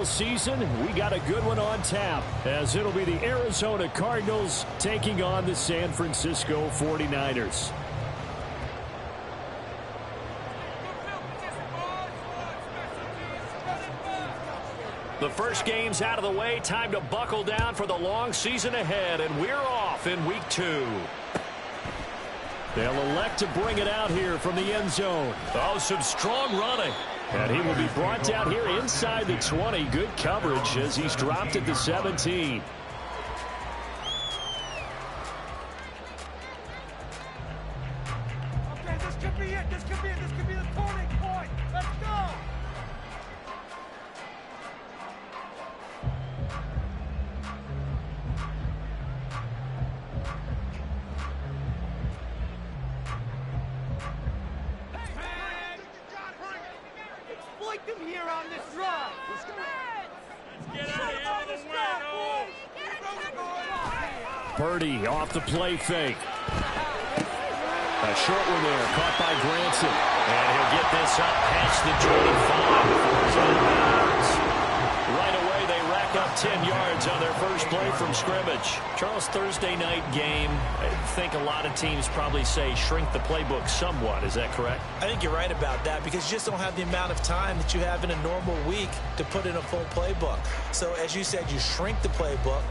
Season, we got a good one on tap, as it'll be the Arizona Cardinals taking on the San Francisco 49ers. The first game's out of the way. Time to buckle down for the long season ahead, and we're off in week 2. They'll elect to bring it out here from the end zone. Oh, some strong running. And he will be brought down here inside the 20. Good coverage as he's dropped at the 17. Okay, this could be it. This could be it. This could be the turning point. Let's go. Exploit them here on this drive. Let's go. Let's get out of here with a win. Purdy off the play fake. A short one there, caught by Granson. And he'll get this up past the Jordan 5 before he's out of bounds. Right away, they rack up 10 yards on their first play from scrimmage. Charles, Thursday night game, I think a lot of teams probably say shrink the playbook somewhat. Is that correct? I think you're right about that because you just don't have the amount of time that you have in a normal week to put in a full playbook. So, as you said, you shrink the playbook.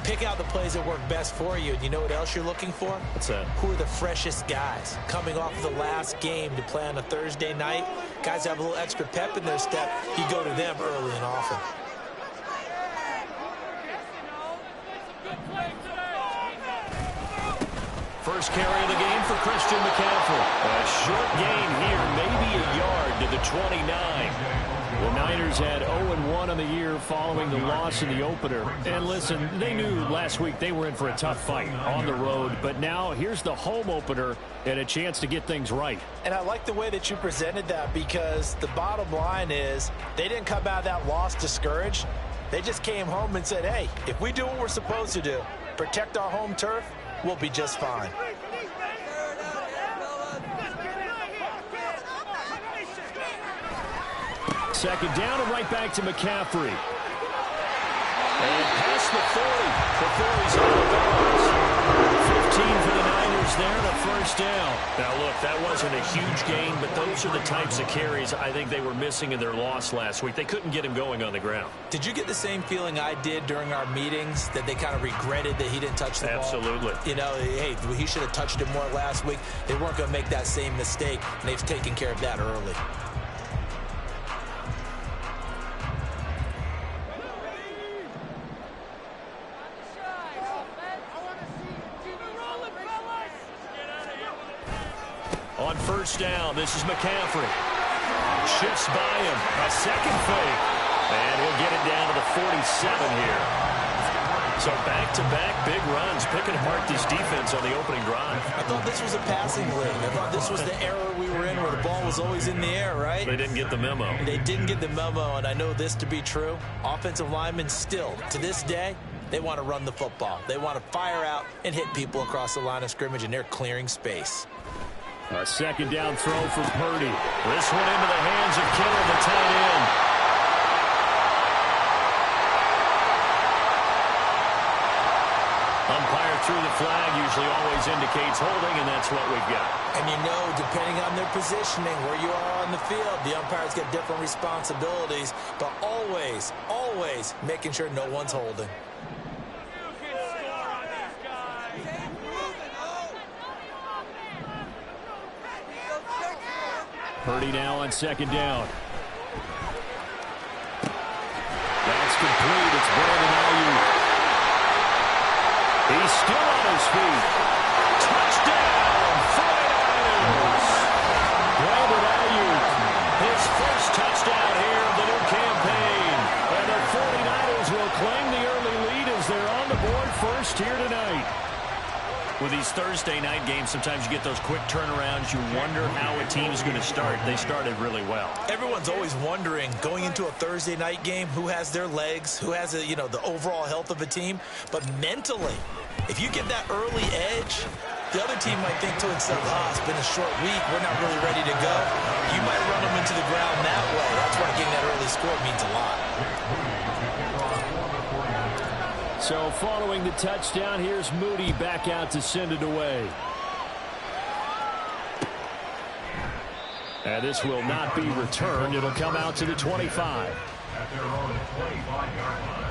Pick out the plays that work best for you. And you know what else you're looking for? What's that? Who are the freshest guys coming off of the last game to play on a Thursday night? Guys have a little extra pep in their step. You go to them early and often. First carry of the game for Christian McCaffrey. A short gain here, maybe a yard to the 29. The Niners had 0-1 on the year following the loss in the opener. And listen, they knew last week they were in for a tough fight on the road. But now here's the home opener and a chance to get things right. And I like the way that you presented that because the bottom line is they didn't come out of that loss discouraged. They just came home and said, hey, if we do what we're supposed to do, protect our home turf, we'll be just fine. Second down and right back to McCaffrey. And past the 40 before he's out of bounds. 15 for the Niners there and a first down. Now, look, that wasn't a huge gain, but those are the types of carries I think they were missing in their loss last week. They couldn't get him going on the ground. Did you get the same feeling I did during our meetings, that they kind of regretted that he didn't touch the ball? Absolutely. You know, hey, he should have touched it more last week. They weren't going to make that same mistake, and they've taken care of that early. On first down, this is McCaffrey. Shifts by him. A second fake. And he'll get it down to the 47 here. So back-to-back big runs, picking apart this defense on the opening drive. I thought this was a passing league. I thought this was the era we were in where the ball was always in the air, right? They didn't get the memo. They didn't get the memo, and I know this to be true. Offensive linemen still, to this day, they want to run the football. They want to fire out and hit people across the line of scrimmage, and they're clearing space. A second down throw for Purdy. This one into the hands of Kittle, the tight end. Umpire threw the flag, usually always indicates holding, and that's what we've got. And you know, depending on their positioning, where you are on the field, the umpires get different responsibilities, but always, always making sure no one's holding. Purdy now on second down. That's complete. It's Brandon Ayuk. He's still on his feet. Touchdown, 49ers. Brandon Ayuk, his first touchdown here of the new campaign. And the 49ers will claim the early lead as they're on the board first here tonight. With these Thursday night games, sometimes you get those quick turnarounds. You wonder how a team's going to start. They started really well. Everyone's always wondering, going into a Thursday night game, who has their legs, who has, the overall health of a team. But mentally, if you get that early edge, the other team might think to itself, it's been a short week. We're not really ready to go. You might run them into the ground that way. That's why getting that early score means a lot. So following the touchdown, here's Moody back out to send it away. And this will not be returned. It'll come out to the 25. At their own 25-yard line.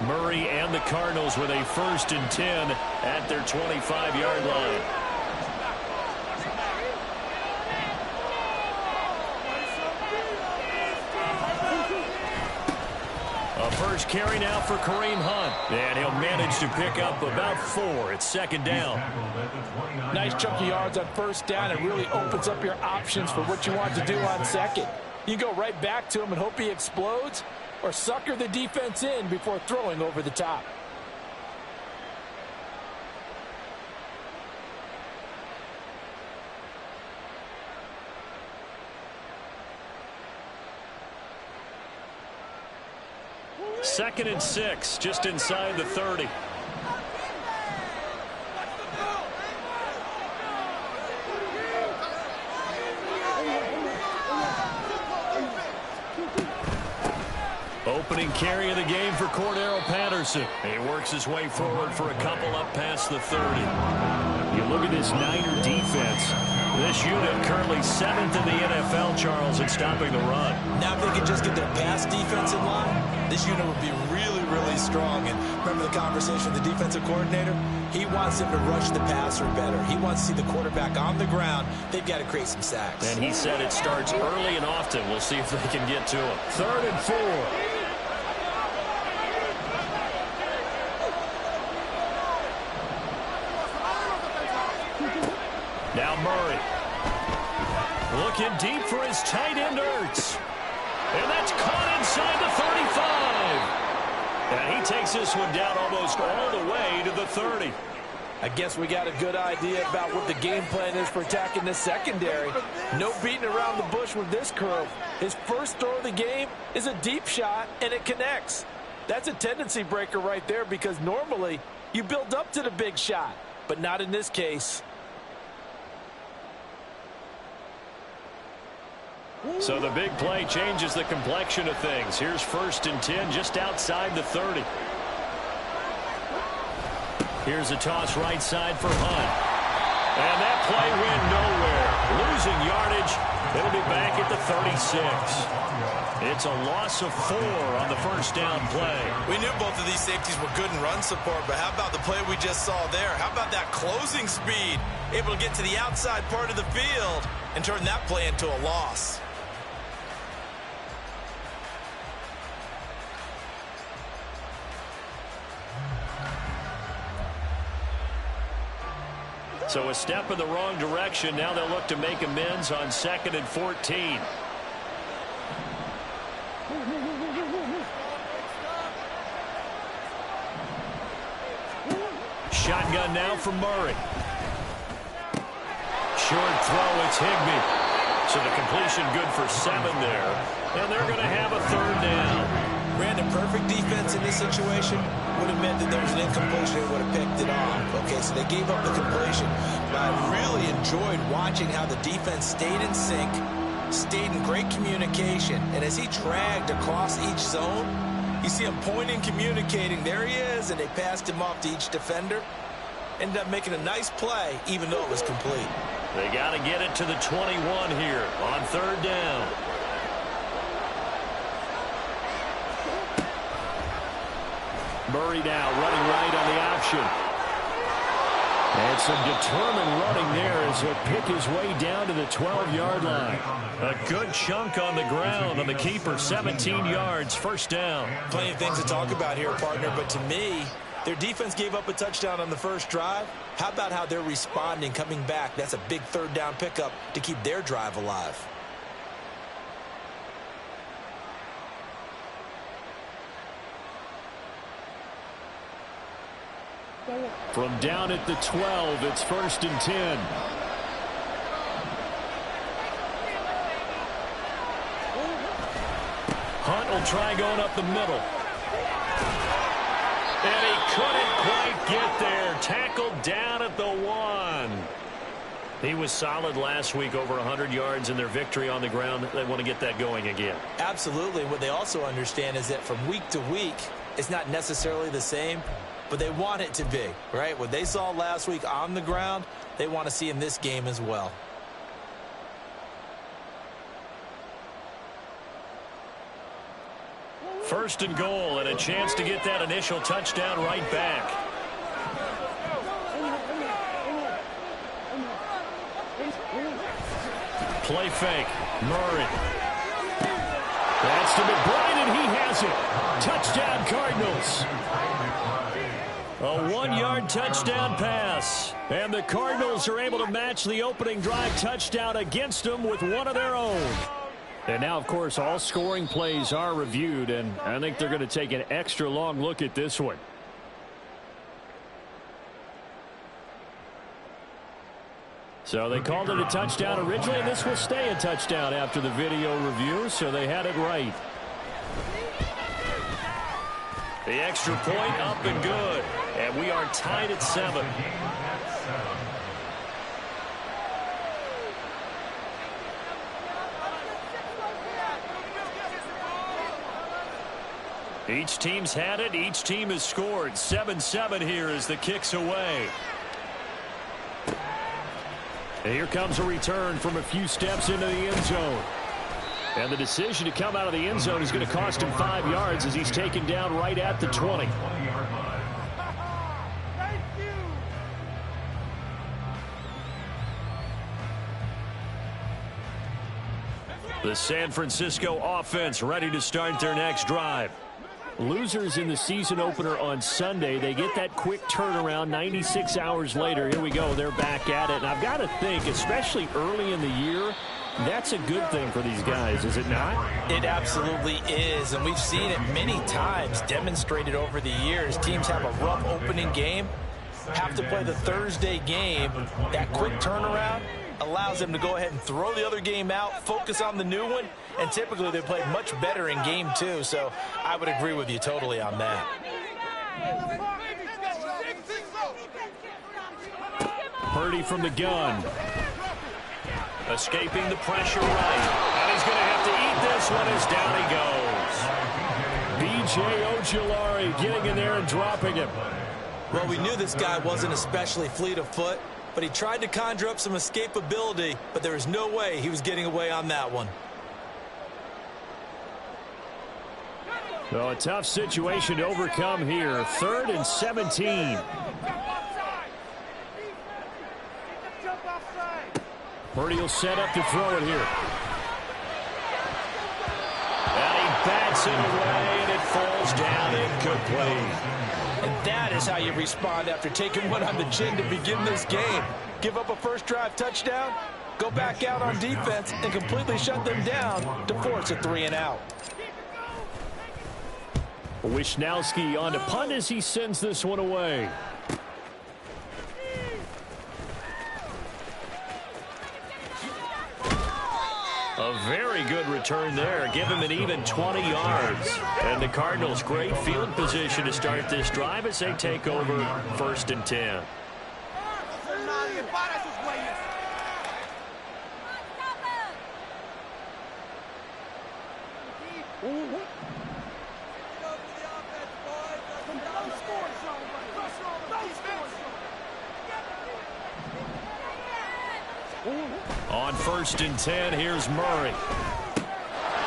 Murray and the Cardinals with a 1st and 10 at their 25-yard line. A first carry now for Kareem Hunt. And he'll manage to pick up about 4. It's 2nd down. Nice chunk of yards on 1st down. It really opens up your options for what you want to do on 2nd. You go right back to him and hope he explodes, or sucker the defense in before throwing over the top. Second and 6, just inside the 30. Opening carry of the game for Cordero Patterson. He works his way forward for a couple up past the 30. You look at this Niner defense. This unit currently 7th in the NFL, Charles, in stopping the run. Now if they could just get their pass defense in line, this unit would be really, really strong. And remember the conversation with the defensive coordinator? He wants them to rush the passer better. He wants to see the quarterback on the ground. They've got to create some sacks. And he said it starts early and often. We'll see if they can get to him. 3rd and 4. Now Murray. Looking deep for his tight end, Ertz. And that's caught inside the 35. And he takes this one down almost all the way to the 30. I guess we got a good idea about what the game plan is for attacking this secondary. No beating around the bush with this curve. His first throw of the game is a deep shot, and it connects. That's a tendency breaker right there, because normally you build up to the big shot, but not in this case. So the big play changes the complexion of things. Here's 1st and 10 just outside the 30. Here's a toss right side for Hunt. And that play went nowhere. Losing yardage. It'll be back at the 36. It's a loss of 4 on the 1st down play. We knew both of these safeties were good in run support, but how about the play we just saw there? How about that closing speed? Able to get to the outside part of the field and turn that play into a loss. So a step in the wrong direction. Now they'll look to make amends on 2nd and 14. Shotgun now for Murray. Short throw, it's Higbee. So the completion good for 7 there. And they're going to have a 3rd down. Brandon, perfect defense in this situation would have meant that there was an incompletion and would have picked it off. Okay, so they gave up the completion. But I really enjoyed watching how the defense stayed in sync, stayed in great communication. And as he dragged across each zone, you see him pointing, communicating. There he is, and they passed him off to each defender. Ended up making a nice play, even though it was complete. They got to get it to the 21 here on 3rd down. Murray now running right on the option. And some determined running there as he'll pick his way down to the 12-yard line. A good chunk on the ground on the keeper, 17 yards, 1st down. Plenty of things to talk about here, partner, but to me, their defense gave up a touchdown on the first drive. How about how they're responding, coming back? That's a big 3rd down pickup to keep their drive alive. From down at the 12, it's 1st and 10. Hunt will try going up the middle. He was solid last week, over 100 yards in their victory on the ground. They want to get that going again. Absolutely. What they also understand is that from week to week, it's not necessarily the same, but they want it to be, right? What they saw last week on the ground, they want to see in this game as well. First and goal, and a chance to get that initial touchdown right back. Play fake. Murray. That's to McBride, and he has it. Touchdown, Cardinals. A 1-yard touchdown pass. And the Cardinals are able to match the opening drive touchdown against them with one of their own. And now, of course, all scoring plays are reviewed, and I think they're going to take an extra long look at this one. So they called it a touchdown originally, and this will stay a touchdown after the video review, so they had it right. The extra point up and good, and we are tied at 7. Each team's had it. Each team has scored. 7-7 here as the kick's away. And here comes a return from a few steps into the end zone. And the decision to come out of the end zone is going to cost him 5 yards as he's taken down right at the 20. The San Francisco offense ready to start their next drive. Losers in the season opener on Sunday. They get that quick turnaround 96 hours later. Here we go. They're back at it. And I've got to think, especially early in the year, that's a good thing for these guys, is it not? It absolutely is. And we've seen it many times demonstrated over the years. Teams have a rough opening game, have to play the Thursday game. That quick turnaround allows them to go ahead and throw the other game out, focus on the new one, and typically they play much better in game 2. So I would agree with you totally on that. Purdy from the gun. Escaping the pressure right. And he's going to have to eat this one as down he goes. B.J. Ojulari getting in there and dropping him. Well, we knew this guy wasn't especially fleet of foot, but he tried to conjure up some escapability, but there was no way he was getting away on that one. So a tough situation to overcome here. 3rd and 17. Purdy will set up to throw it here. And he bats it away, and it falls down incomplete. And that is how you respond after taking one on the chin to begin this game. Give up a first drive touchdown, go back out on defense, and completely shut them down to force a 3-and-out. Wisnowski on to punt as he sends this one away. A very good return there. Give him an even 20 yards. And the Cardinals, great field position to start this drive as they take over 1st and 10. On 1st and 10, here's Murray.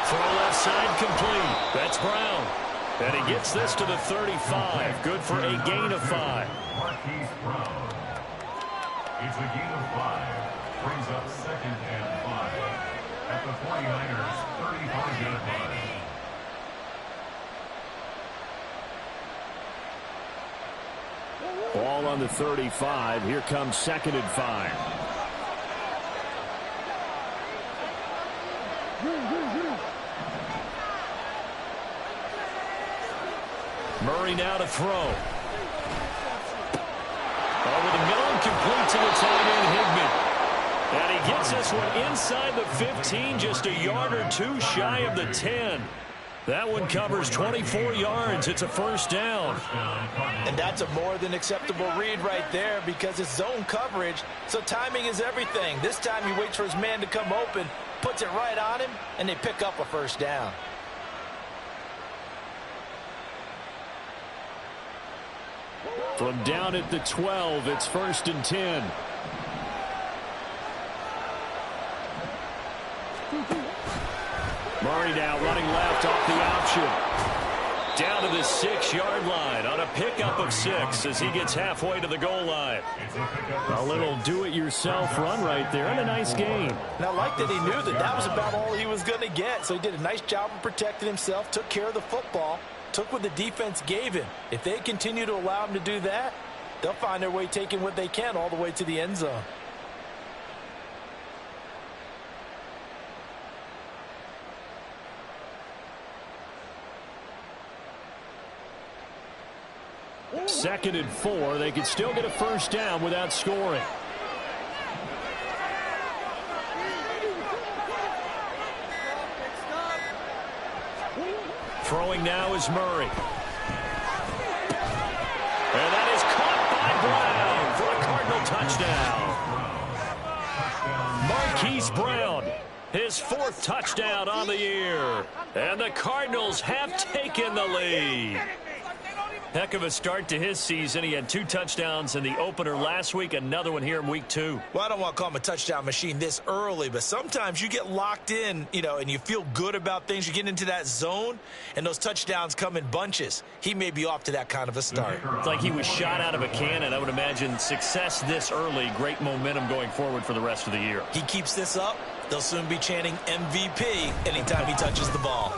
Throw left side complete. That's Brown. And he gets this to the 35. Good for a gain of 5. It's a gain of 5. Brings up 2nd and 5. At the 49ers, 35-yard line. Ball on the 35. Here comes 2nd and 5. Murray now to throw. Over the middle and complete to the tight end, Higbee. And he gets this one inside the 15, just a yard or 2 shy of the 10. That one covers 24 yards. It's a 1st down. And that's a more than acceptable read right there because it's zone coverage, so timing is everything. This time he waits for his man to come open, puts it right on him, and they pick up a first down. From down at the 12, it's 1st and 10. Murray now running left off the option. Down to the 6-yard line on a pickup of 6 as he gets halfway to the goal line. A little do-it-yourself run right there and a nice gain. And I like that he knew that that was about all he was going to get. So he did a nice job of protecting himself, took care of the football, took what the defense gave him. If they continue to allow him to do that, they'll find their way taking what they can all the way to the end zone. Second and 4. They could still get a first down without scoring. Throwing now is Murray. And that is caught by Brown for a Cardinal touchdown. Marquise Brown, his 4th touchdown on the year. And the Cardinals have taken the lead. Heck of a start to his season. He had 2 touchdowns in the opener last week, another one here in week 2. Well, I don't want to call him a touchdown machine this early, but sometimes you get locked in, and you feel good about things. You get into that zone, and those touchdowns come in bunches. He may be off to that kind of a start. It's like he was shot out of a cannon. I would imagine success this early, great momentum going forward for the rest of the year. He keeps this up, they'll soon be chanting MVP anytime he touches the ball.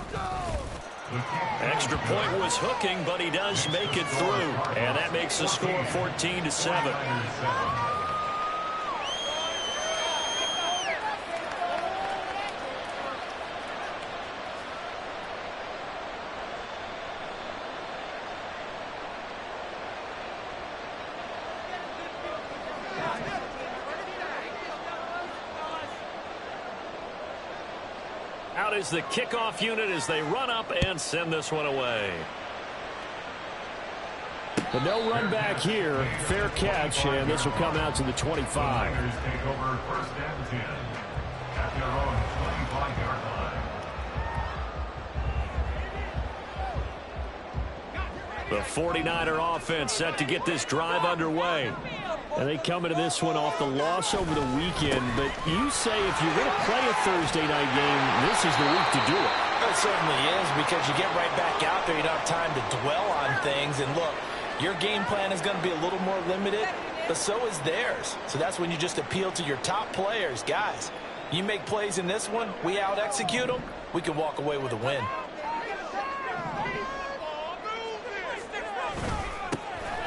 Extra point was hooking, but he does make it through. And that makes the score 14-7. Out is the kickoff unit as they run up and send this one away. But no run back here. Fair catch, and this will come out to the 25. Niners take over 1st and 10 at their own 25-yard line. The 49er offense set to get this drive underway. And they come into this one off the loss over the weekend. But you say if you're going to play a Thursday night game, this is the week to do it. It certainly is, because you get right back out there. You don't have time to dwell on things. And look, your game plan is going to be a little more limited, but so is theirs. So that's when you just appeal to your top players. Guys, you make plays in this one, we out-execute them, we can walk away with a win.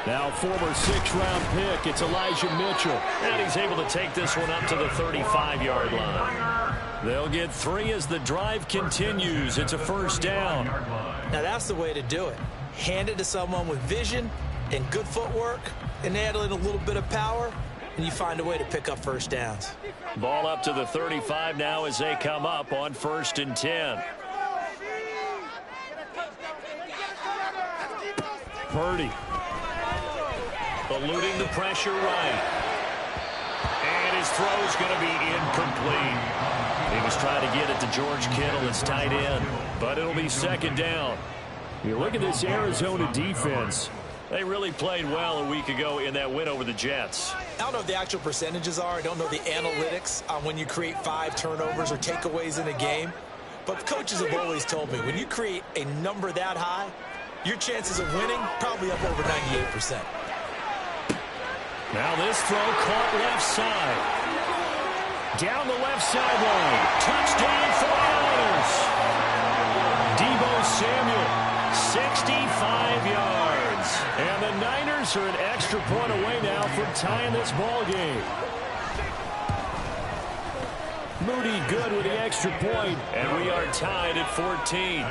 Now former 6th-round pick, it's Elijah Mitchell. And he's able to take this one up to the 35-yard line. They'll get 3 as the drive continues. It's a first down. Now that's the way to do it. Hand it to someone with vision and good footwork, and add in a little bit of power, and you find a way to pick up first downs. Ball up to the 35 now as they come up on 1st and 10. Purdy. Eluding the pressure right. And his throw's going to be incomplete. He was trying to get it to George Kittle, his tight end. But it'll be 2nd down. You look at this Arizona defense. They really played well a week ago in that win over the Jets. I don't know what the actual percentages are. I don't know the analytics on when you create 5 turnovers or takeaways in a game. But coaches have always told me, when you create a number that high, your chances of winning probably up over 98%. Now this throw caught left side. Down the left sideline. Touchdown 49ers. Deebo Samuel, 65 yards. And the Niners are an extra point away now from tying this ball game. Moody good with the extra point, and we are tied at 14.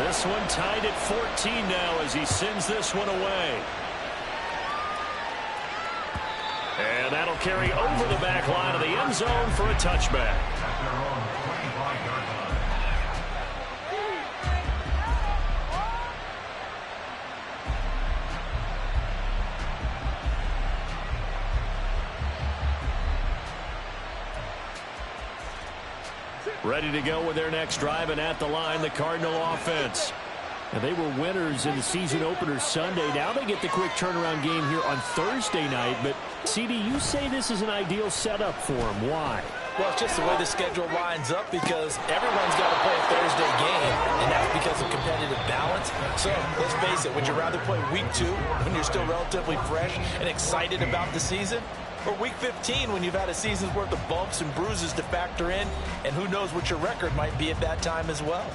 This one tied at 14 now as he sends this one away. And that'll carry over the back line of the end zone for a touchback. Ready to go with their next drive, and at the line, the Cardinal offense. And they were winners in the season opener Sunday. Now they get the quick turnaround game here on Thursday night. But, CD, you say this is an ideal setup for them. Why? Well, it's just the way the schedule lines up because everyone's got to play a Thursday game, and that's because of competitive balance. So, let's face it, would you rather play week 2 when you're still relatively fresh and excited about the season? Or week 15 when you've had a season's worth of bumps and bruises to factor in, and who knows what your record might be at that time as well?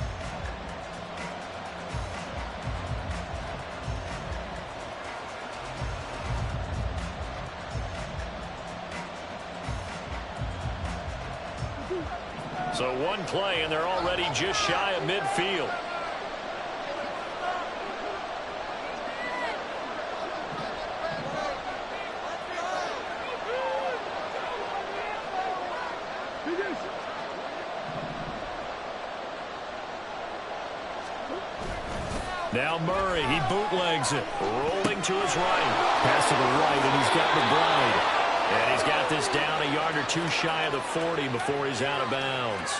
So one play, and they're already just shy of midfield. Now Murray, he bootlegs it. Rolling to his right. Pass to the right, and he's got McBride. And he's got this down a yard or two shy of the 40 before he's out of bounds.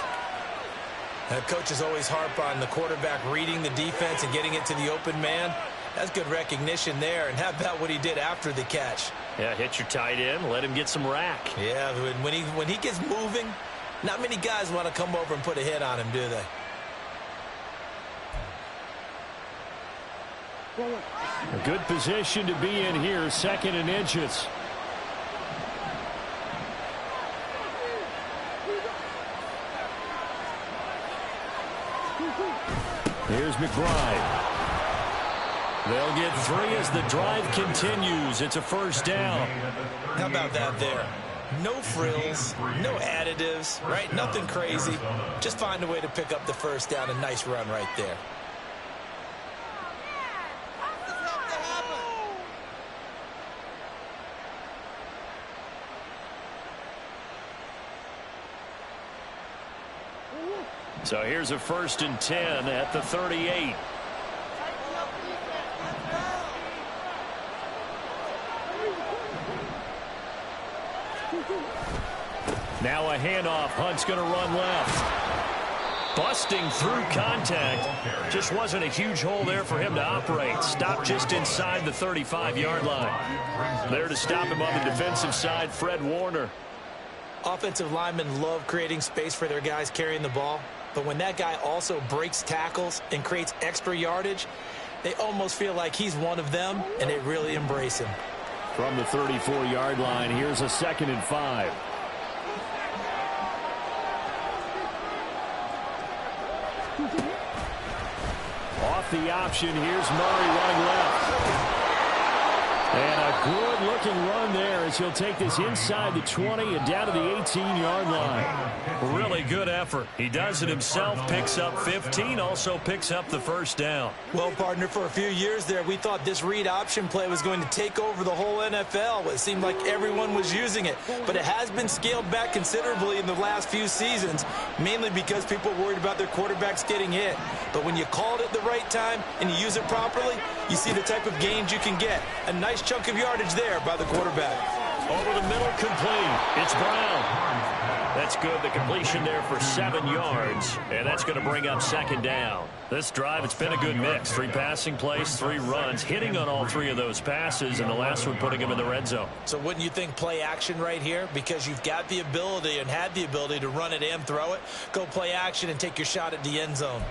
Coaches always harp on the quarterback reading the defense and getting it to the open man. That's good recognition there. And how about what he did after the catch? Yeah, hit your tight end, let him get some rack. Yeah, when he gets moving, not many guys want to come over and put a hit on him, do they? A good position to be in here, 2nd and inches. Here's McBride. They'll get 3 as the drive continues. It's a first down. How about that there? No frills, no additives, right? Nothing crazy. Just find a way to pick up the first down. A nice run right there. So here's a 1st and 10 at the 38. Now a handoff. Hunt's going to run left. Busting through contact. Just wasn't a huge hole there for him to operate. Stopped just inside the 35-yard line. There to stop him on the defensive side, Fred Warner. Offensive linemen love creating space for their guys carrying the ball. But when that guy also breaks tackles and creates extra yardage, they almost feel like he's one of them, and they really embrace him. From the 34-yard line, here's a 2nd and 5. Off the option, here's Murray running left. And a good-looking run there as he'll take this inside the 20 and down to the 18-yard line. Really good effort. He does it himself, picks up 15, also picks up the first down. Well, partner, for a few years there, we thought this read option play was going to take over the whole NFL. It seemed like everyone was using it. But it has been scaled back considerably in the last few seasons, mainly because people are worried about their quarterbacks getting hit. But when you call it at the right time and you use it properly, you see the type of gains you can get. A nice chunk of yardage there by the quarterback. Over the middle, complete. It's Brown. That's good. The completion there for 7 yards, and that's going to bring up 2nd down. This drive, it's been a good mix. 3 passing plays, 3 runs, hitting on all 3 of those passes, and the last one putting him in the red zone. So wouldn't you think play action right here? Because you've got the ability and had the ability to run it and throw it. Go play action and take your shot at the end zone.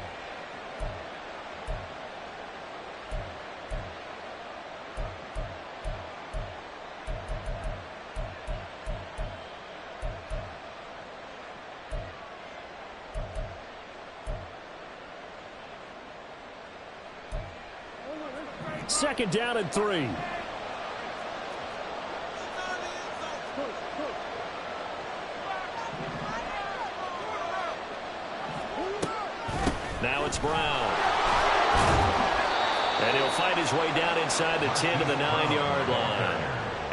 Second down and 3. Now it's Brown. And he'll fight his way down inside the 10 to the 9-yard line.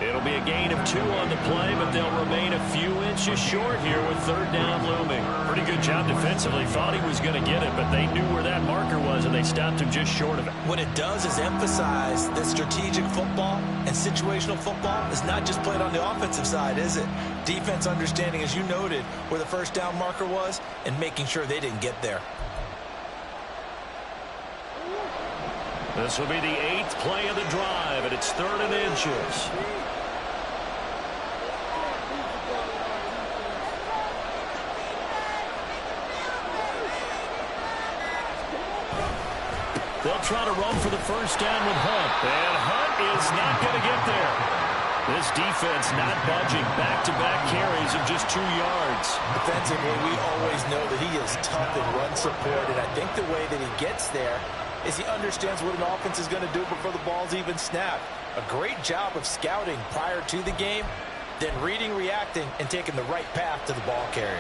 It'll be a gain of 2 on the play, but they'll remain a few inches short here with third down looming. Pretty good job defensively. Thought he was going to get it, but they knew where that marker was, and they stopped him just short of it. What it does is emphasize that strategic football and situational football is not just played on the offensive side, is it? Defense understanding, as you noted, where the first down marker was and making sure they didn't get there. This will be the 8th play of the drive, and it's 3rd and inches. They'll try to run for the first down with Hunt. And Hunt is not going to get there. This defense not budging. Back-to-back carries of just 2 yards. Defensively, we always know that he is tough in run support, and I think the way that he gets there is he understands what an offense is going to do before the ball's even snapped. A great job of scouting prior to the game, then reading, reacting, and taking the right path to the ball carrier.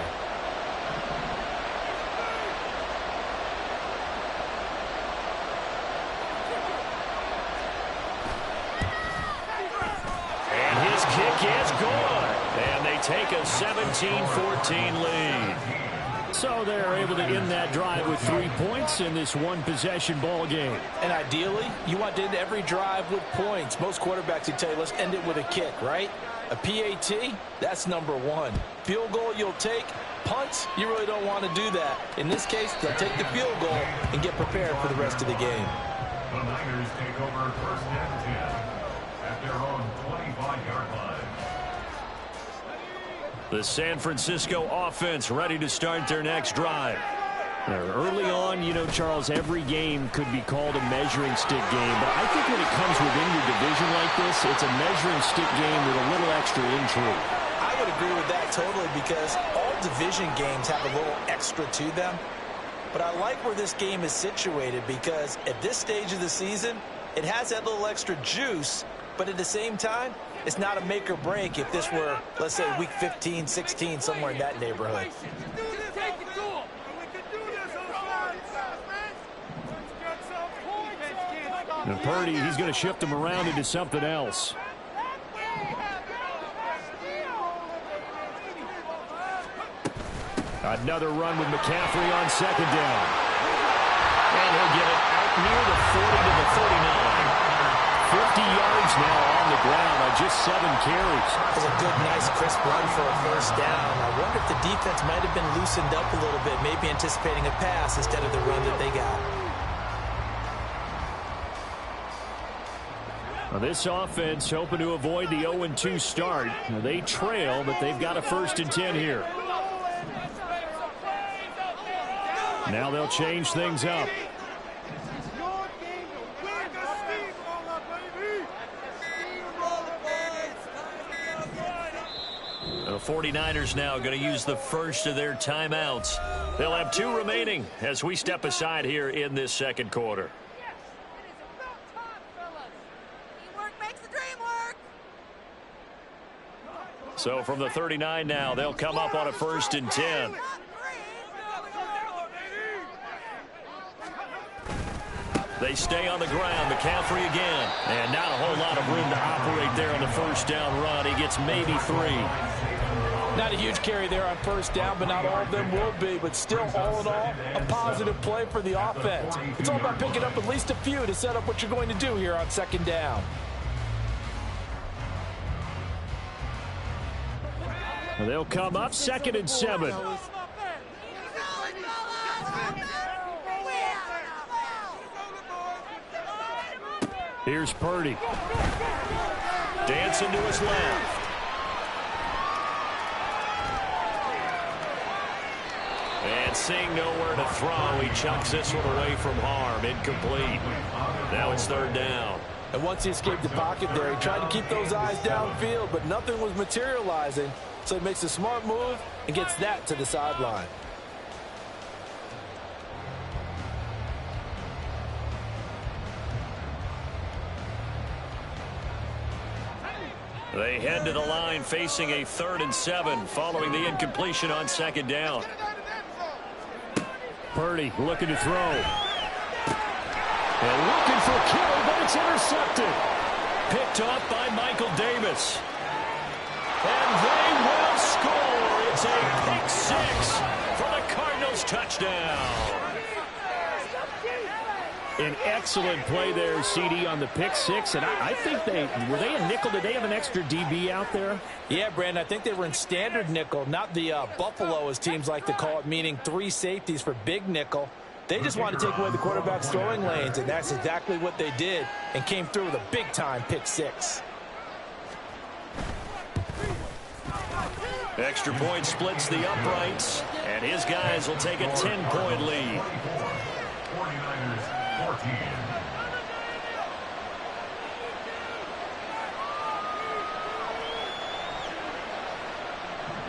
And his kick is good. And they take a 17-14 lead. So they're able to end that drive with 3 points in this one-possession ball game. And ideally, you want to end every drive with points. Most quarterbacks would tell you, let's end it with a kick, right? A PAT, that's number 1. Field goal you'll take. Punts, you really don't want to do that. In this case, they'll take the field goal and get prepared for the rest of the game. The Niners take over 1st and 10 at their own 25-yard line. The San Francisco offense ready to start their next drive. Early on, you know, Charles, every game could be called a measuring stick game. But I think when it comes within your division like this, it's a measuring stick game with a little extra intrigue. I would agree with that totally because all division games have a little extra to them. But I like where this game is situated because at this stage of the season, it has that little extra juice. But at the same time, it's not a make or break if this were, let's say, week 15, 16, somewhere in that neighborhood. And Purdy, he's going to shift him around into something else. Another run with McCaffrey on 2nd down. And he'll get it out near the 40 to the 39. 50 yards now on the ground on just 7 carries. That's a good, nice, crisp run for a first down. I wonder if the defense might have been loosened up a little bit, maybe anticipating a pass instead of the run that they got. Well, this offense hoping to avoid the 0-2 start. Now, they trail, but they've got a 1st and 10 here. Now they'll change things up. The 49ers now going to use the first of their timeouts. They'll have 2 remaining as we step aside here in this 2nd quarter. So from the 39 now, they'll come up on a 1st and 10. They stay on the ground. McCaffrey again. And not a whole lot of room to operate there on the first down run. He gets maybe 3. Not a huge carry there on first down, but not all of them will be. But still, all in all, a positive play for the offense. It's all about picking up at least a few to set up what you're going to do here on 2nd down. They'll come up 2nd and 7. Here's Purdy. Dancing to his left. And seeing nowhere to throw, he chucks this one away from harm. Incomplete. Now it's 3rd down. And once he escaped the pocket there, he tried to keep those eyes downfield, but nothing was materializing. So he makes a smart move and gets that to the sideline. They head to the line facing a 3rd and 7 following the incompletion on 2nd down. Purdy looking to throw. And looking for Kittle, but it's intercepted. picked off by Michael Davis. And they will score. It's a pick six for the Cardinals touchdown. An excellent play there, CD, on the pick six. And I think were they in nickel? Did they have an extra DB out there? Yeah, Brandon, I think they were in standard nickel, not the Buffalo, as teams like to call it, meaning 3 safeties for big nickel. They just wanted to take away the quarterback's throwing lanes, and that's exactly what they did and came through with a big-time pick six. Extra point splits the uprights, and his guys will take a 10-point lead. 49ers 14.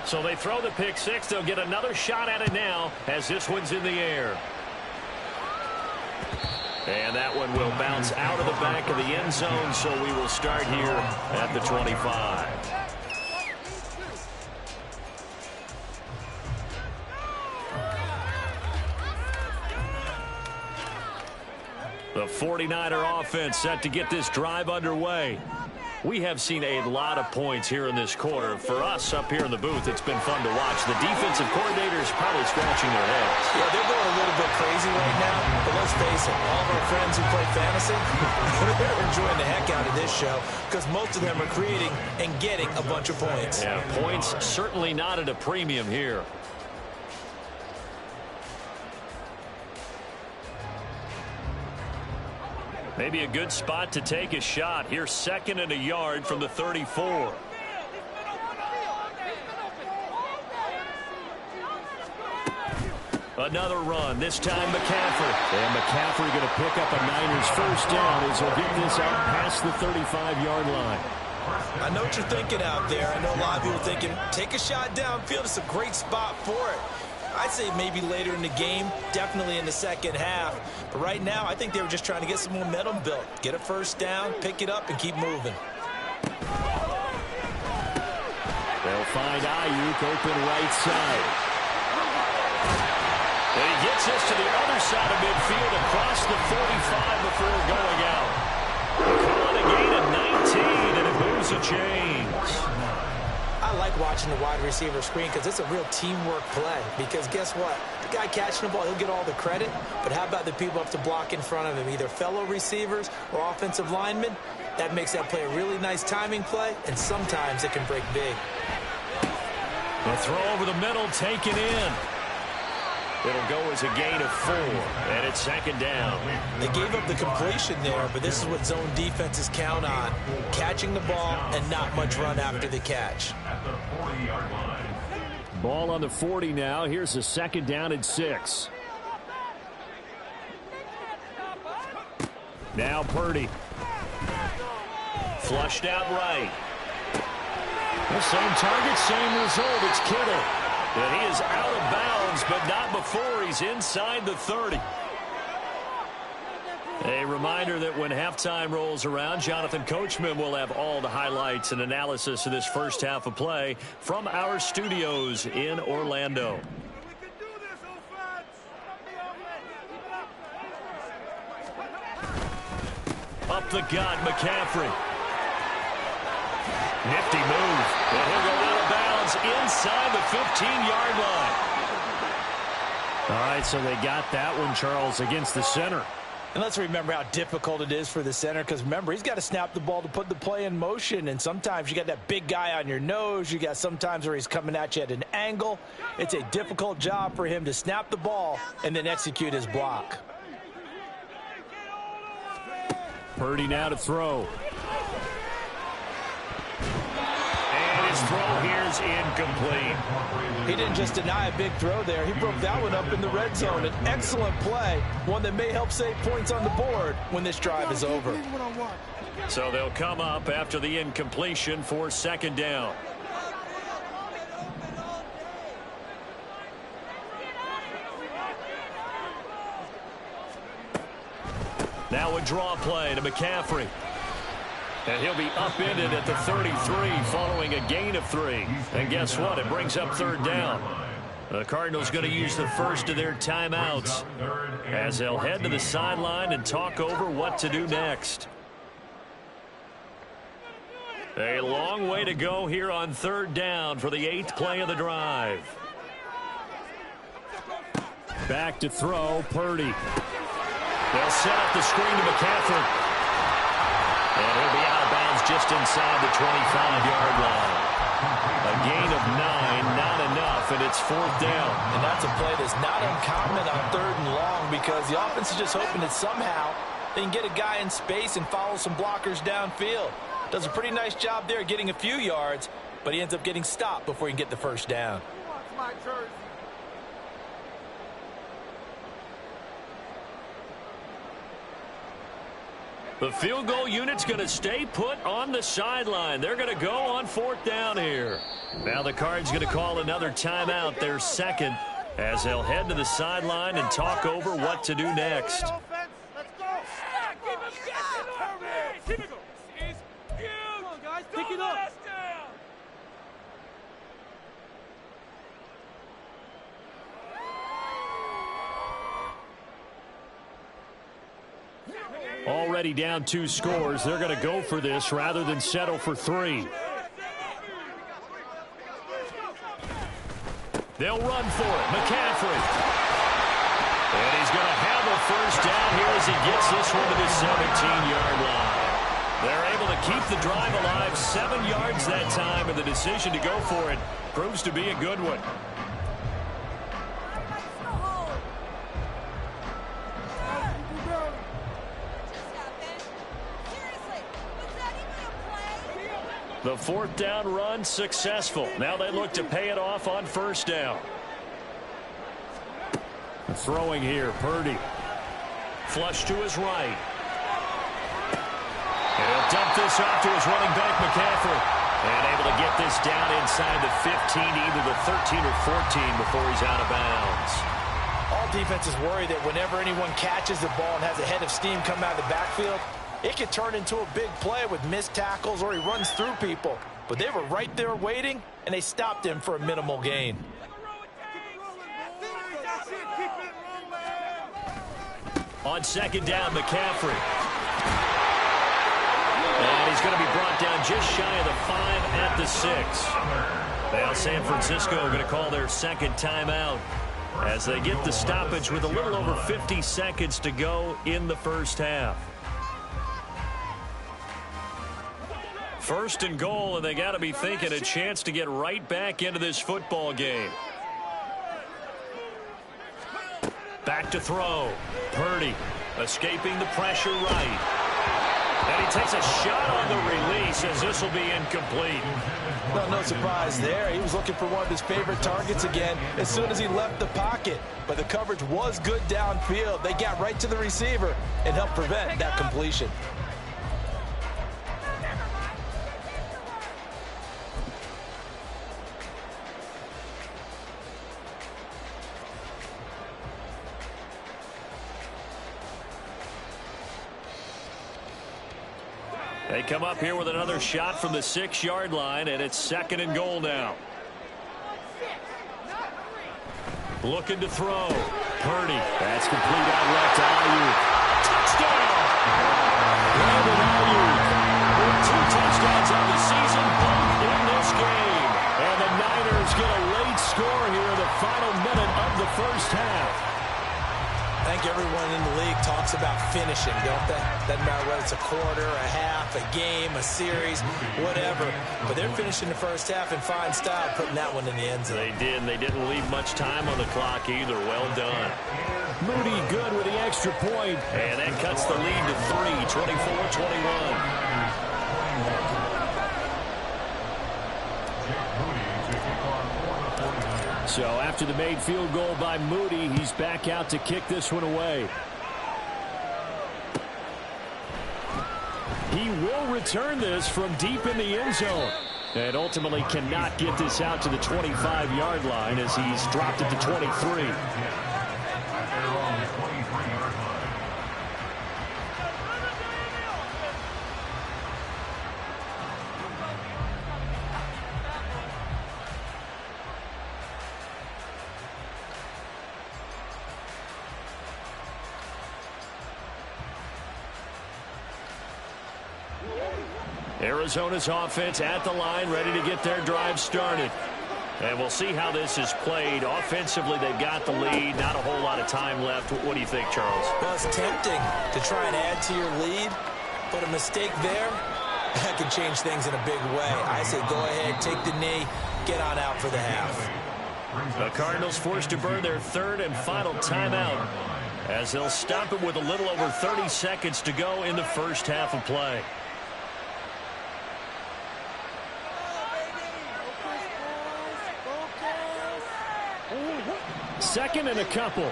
So they throw the pick six. They'll get another shot at it now as this one's in the air. And that one will bounce out of the back of the end zone, so we will start here at the 25. The 49er offense set to get this drive underway. We have seen a lot of points here in this quarter. For us up here in the booth, it's been fun to watch. The defensive coordinators probably scratching their heads. Yeah, they're going a little bit crazy right now. But let's face it, all of our friends who play fantasy, they're enjoying the heck out of this show because most of them are creating and getting a bunch of points. Yeah, points certainly not at a premium here. Maybe a good spot to take a shot. Here's 2nd and a yard from the 34. Another run, this time McCaffrey. And McCaffrey going to pick up a Niners first down as he'll get this out past the 35-yard line. I know what you're thinking out there. I know a lot of people thinking, take a shot downfield. It's a great spot for it. I'd say maybe later in the game, definitely in the second half. But right now, I think they were just trying to get some momentum built. Get a first down, pick it up, and keep moving. They'll find Ayuk open right side. And he gets this to the other side of midfield across the 45 before going out. Calling a gain of 19, and it moves the chains. I like watching the wide receiver screen because it's a real teamwork play. Because guess what? The guy catching the ball, he'll get all the credit. But how about the people up to block in front of him, either fellow receivers or offensive linemen? That makes that play a really nice timing play, and sometimes it can break big. The throw over the middle, taken in. It'll go as a gain of 4, and it's 2nd down. They gave up the completion there, but this is what zone defenses count on. Catching the ball and not much run after the catch. At the 40-yard line. Ball on the 40 now. Here's a 2nd down and 6. Now Purdy. Flushed out right. The same target, same result. It's Kittle. And he is out of bounds, but not before he's inside the 30. A reminder that when halftime rolls around, Jonathan Coachman will have all the highlights and analysis of this first half of play from our studios in Orlando. Up the gut, McCaffrey. Nifty move. And he'll go out of bounds inside the 15-yard line. All right, so they got that one, Charles, against the center. And let's remember how difficult it is for the center, because remember, he's got to snap the ball to put the play in motion, and sometimes you got that big guy on your nose. You got sometimes where he's coming at you at an angle. It's a difficult job for him to snap the ball and then execute his block. Purdy now to throw. And his throw here is incomplete. He didn't just deny a big throw there. He broke that one up in the red zone. An excellent play, one that may help save points on the board when this drive is over. So they'll come up after the incompletion for 2nd down. Now a draw play to McCaffrey. And he'll be upended at the 33 following a gain of 3. And guess what? It brings up 3rd down. The Cardinals going to use the first of their timeouts as they'll head to the sideline and talk over what to do next. A long way to go here on third down for the 8th play of the drive. Back to throw, Purdy. They'll set up the screen to McCaffrey. And he'll be out of bounds just inside the 25-yard line. A gain of 9, not enough, and it's 4th down. And that's a play that's not uncommon on 3rd and long because the offense is just hoping that somehow they can get a guy in space and follow some blockers downfield. Does a pretty nice job there getting a few yards, but he ends up getting stopped before he can get the first down. The field goal unit's going to stay put on the sideline. They're going to go on 4th down here. Now the Cards going to call another timeout, their second, as they'll head to the sideline and talk over what to do next. Pick it up. Already down 2 scores. They're going to go for this rather than settle for 3. They'll run for it. McCaffrey. And he's going to have a first down here as he gets this one to the 17-yard line. They're able to keep the drive alive 7 yards that time, and the decision to go for it proves to be a good one. The 4th down run successful. Now they look to pay it off on 1st down. Throwing here, Purdy. Flush to his right. And he'll dump this off to his running back, McCaffrey. And able to get this down inside the 15, either the 13 or 14 before he's out of bounds. All defenses worry that whenever anyone catches the ball and has a head of steam come out of the backfield, it could turn into a big play with missed tackles or he runs through people. But they were right there waiting, and they stopped him for a minimal gain. On 2nd down, McCaffrey. And he's going to be brought down just shy of the 5 at the 6. Now San Francisco going to call their 2nd timeout as they get the stoppage with a little over 50 seconds to go in the first half. 1st and goal, and they got to be thinking a chance to get right back into this football game. Back to throw. Purdy escaping the pressure right. And he takes a shot on the release as this will be incomplete. Well, no surprise there. He was looking for one of his favorite targets again as soon as he left the pocket. But the coverage was good downfield. They got right to the receiver and helped prevent that completion. They come up here with another shot from the 6-yard line, and it's 2nd and goal now. Looking to throw. Purdy. That's complete out left to Ayuk. Touchdown! Brandon Ayuk with 2 touchdowns on the season, both in this game. And the Niners get a late score here in the final minute of the first half. I think everyone in the league talks about finishing, don't they? Doesn't matter whether it's a quarter, a half, a game, a series, whatever. But they're finishing the first half in fine style, putting that one in the end zone. They did, and they didn't leave much time on the clock either. Well done. Moody good with the extra point. And that cuts the lead to 3, 24-21. So after the made field goal by Moody, he's back out to kick this one away. He will return this from deep in the end zone. And ultimately cannot get this out to the 25-yard line as he's dropped it to 23. Arizona's offense at the line, ready to get their drive started. And we'll see how this is played. Offensively, they've got the lead. Not a whole lot of time left. What do you think, Charles? Well, it's tempting to try and add to your lead, but a mistake there, that could change things in a big way. I say go ahead, take the knee, get on out for the half. The Cardinals forced to burn their third and final timeout as they'll stop it with a little over 30 seconds to go in the first half of play. Second and a couple.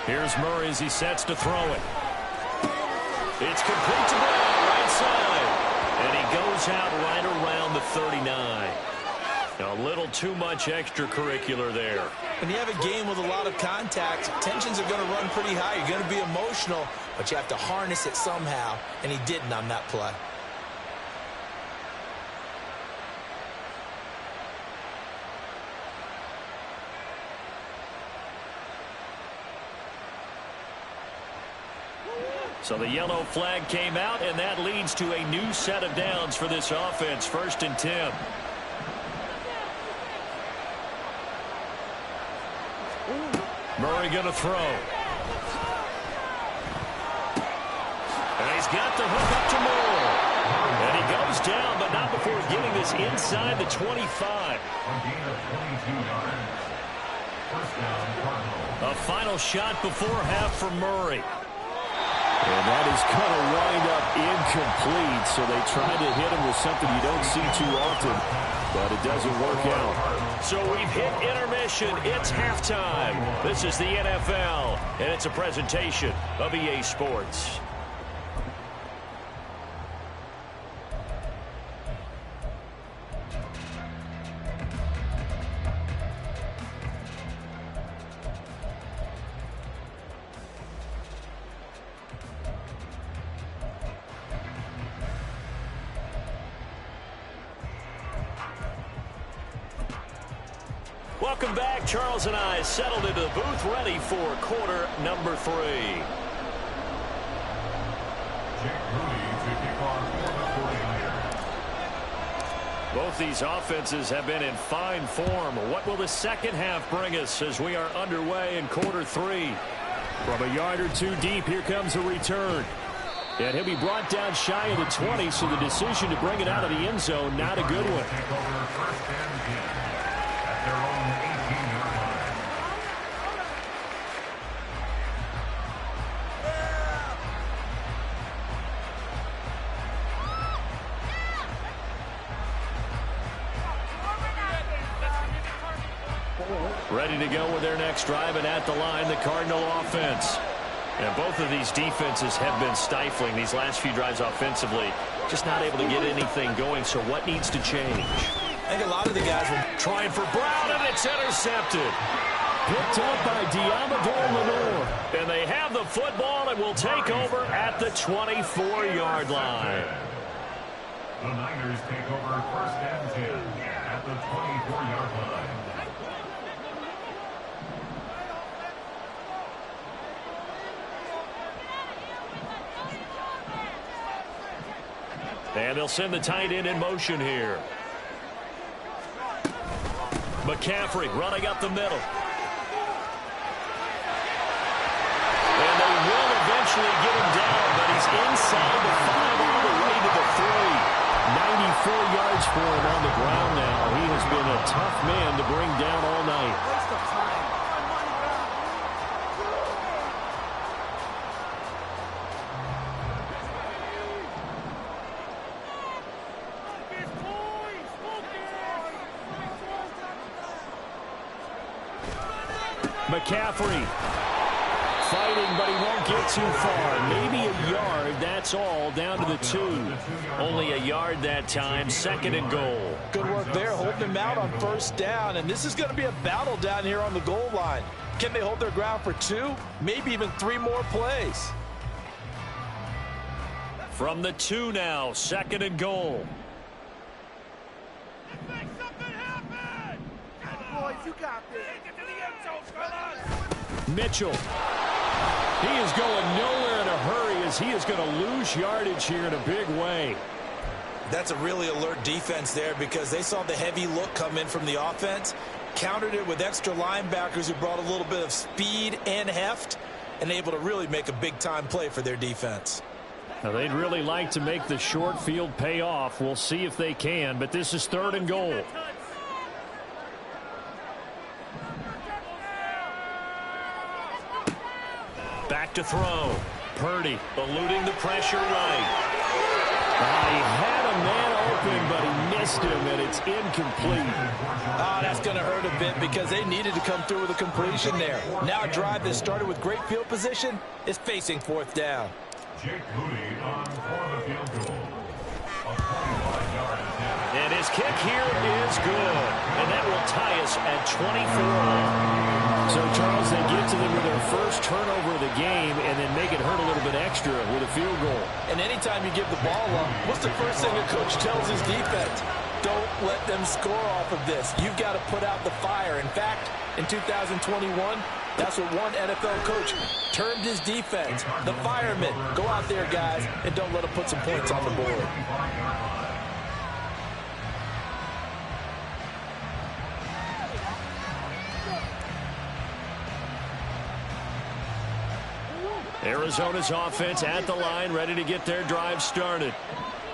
Here's Murray as he sets to throw it. It's complete to Brown, right side. And he goes out right around the 39. A little too much extracurricular there. When you have a game with a lot of contact, tensions are going to run pretty high. You're going to be emotional, but you have to harness it somehow, and he didn't on that play. So the yellow flag came out, and that leads to a new set of downs for this offense. 1st and 10. Murray going to throw. And he's got the hook up to Moore. And he goes down, but not before getting this inside the 25. A final shot before half for Murray. And that is going to wind up incomplete, so they tried to hit him with something you don't see too often, but it doesn't work out. So we've hit intermission. It's halftime. This is the NFL, and it's a presentation of EA Sports. Welcome back. Charles and I settled into the booth, ready for quarter number 3. Both these offenses have been in fine form. What will the second half bring us as we are underway in quarter 3? From a yard or two deep, here comes a return. And he'll be brought down shy of the 20, so the decision to bring it out of the end zone, not a good one. Ready to go with their next drive, and at the line, the Cardinal offense. And both of these defenses have been stifling these last few drives offensively. Just not able to get anything going, so what needs to change? I think a lot of the guys were trying for Brown, and it's intercepted. Picked up by Diamador Lenore. And they have the football and will take over at the 24-yard line. The Niners take over 1st and 10 at the 24-yard line. And they'll send the tight end in motion here. McCaffrey running up the middle. And they will eventually get him down, but he's inside the 5 all the way to the 3. 94 yards for him on the ground now. He has been a tough man to bring down all night. McCaffrey fighting, but he won't get too far. Maybe a yard, that's all, down to the 2. Only a yard that time, 2nd and goal. Good work there, holding him out on 1st down, and this is going to be a battle down here on the goal line. Can they hold their ground for 2, maybe even 3 more plays? From the 2 now, 2nd and goal. Make something happen! Boys, you got this. Take it to the end Mitchell. He is going nowhere in a hurry as he is going to lose yardage here in a big way. That's a really alert defense there because they saw the heavy look come in from the offense, countered it with extra linebackers who brought a little bit of speed and heft, and able to really make a big-time play for their defense. Now, they'd really like to make the short field pay off. We'll see if they can, but this is 3rd and goal. Back to throw. Purdy eluding the pressure right. He had a man open, but he missed him, and it's incomplete. Oh, that's going to hurt a bit because they needed to come through with a completion there. Now a drive that started with great field position is facing 4th down. Jake Moody on for the field goal. A 25-yard attempt. And his kick here is good, and that will tie us at 24. So, Charles, they get to them with their first turnover of the game and then make it hurt a little bit extra with a field goal. And anytime you give the ball up, what's the first thing a coach tells his defense? Don't let them score off of this. You've got to put out the fire. In fact, in 2021, that's what one NFL coach termed his defense. The firemen. Go out there, guys, and don't let them put some points on the board. Arizona's offense at the line, ready to get their drive started.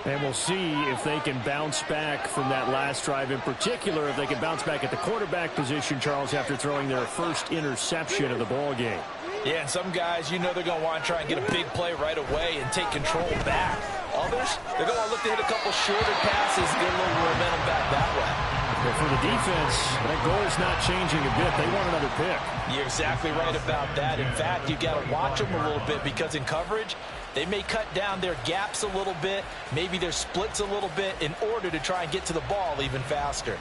And we'll see if they can bounce back from that last drive, in particular if they can bounce back at the quarterback position, Charles, after throwing their first interception of the ball game. Yeah, and some guys, you know they're going to want to try and get a big play right away and take control back. Others, they're going to want to look to hit a couple shorter passes and get a little momentum back that way. But for the defense, that goal's not changing a bit. They want another pick. You're exactly right about that. In fact, you've got to watch them a little bit because in coverage, they may cut down their gaps a little bit, maybe their splits a little bit in order to try and get to the ball even faster.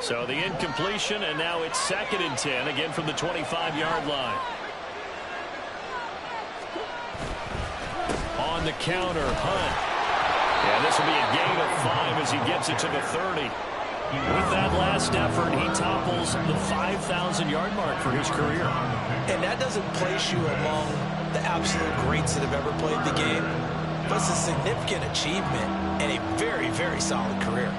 So the incompletion, and now it's 2nd and 10, again from the 25-yard line. On the counter, Hunt. And this will be a gain of 5 as he gets it to the 30. With that last effort, he topples the 5,000-yard mark for his career. And that doesn't place you among the absolute greats that have ever played the game, but it's a significant achievement and a very, very solid career.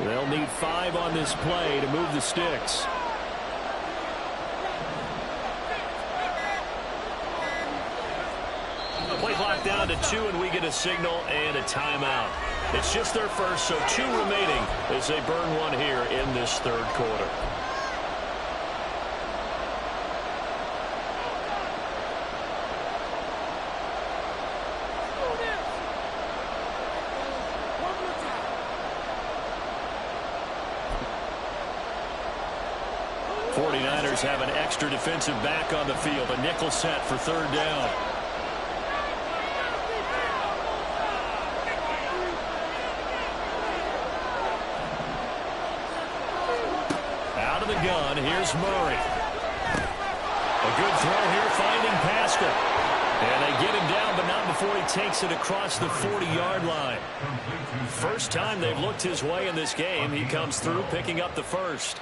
They'll need 5 on this play to move the sticks. Play clock down to 2, and we get a signal and a timeout. It's just their first, so 2 remaining as they burn one here in this 3rd quarter. Have an extra defensive back on the field. A nickel set for 3rd down. Out of the gun, here's Murray. A good throw here, finding Pascal. And they get him down, but not before he takes it across the 40-yard line. First time they've looked his way in this game. He comes through, picking up the first.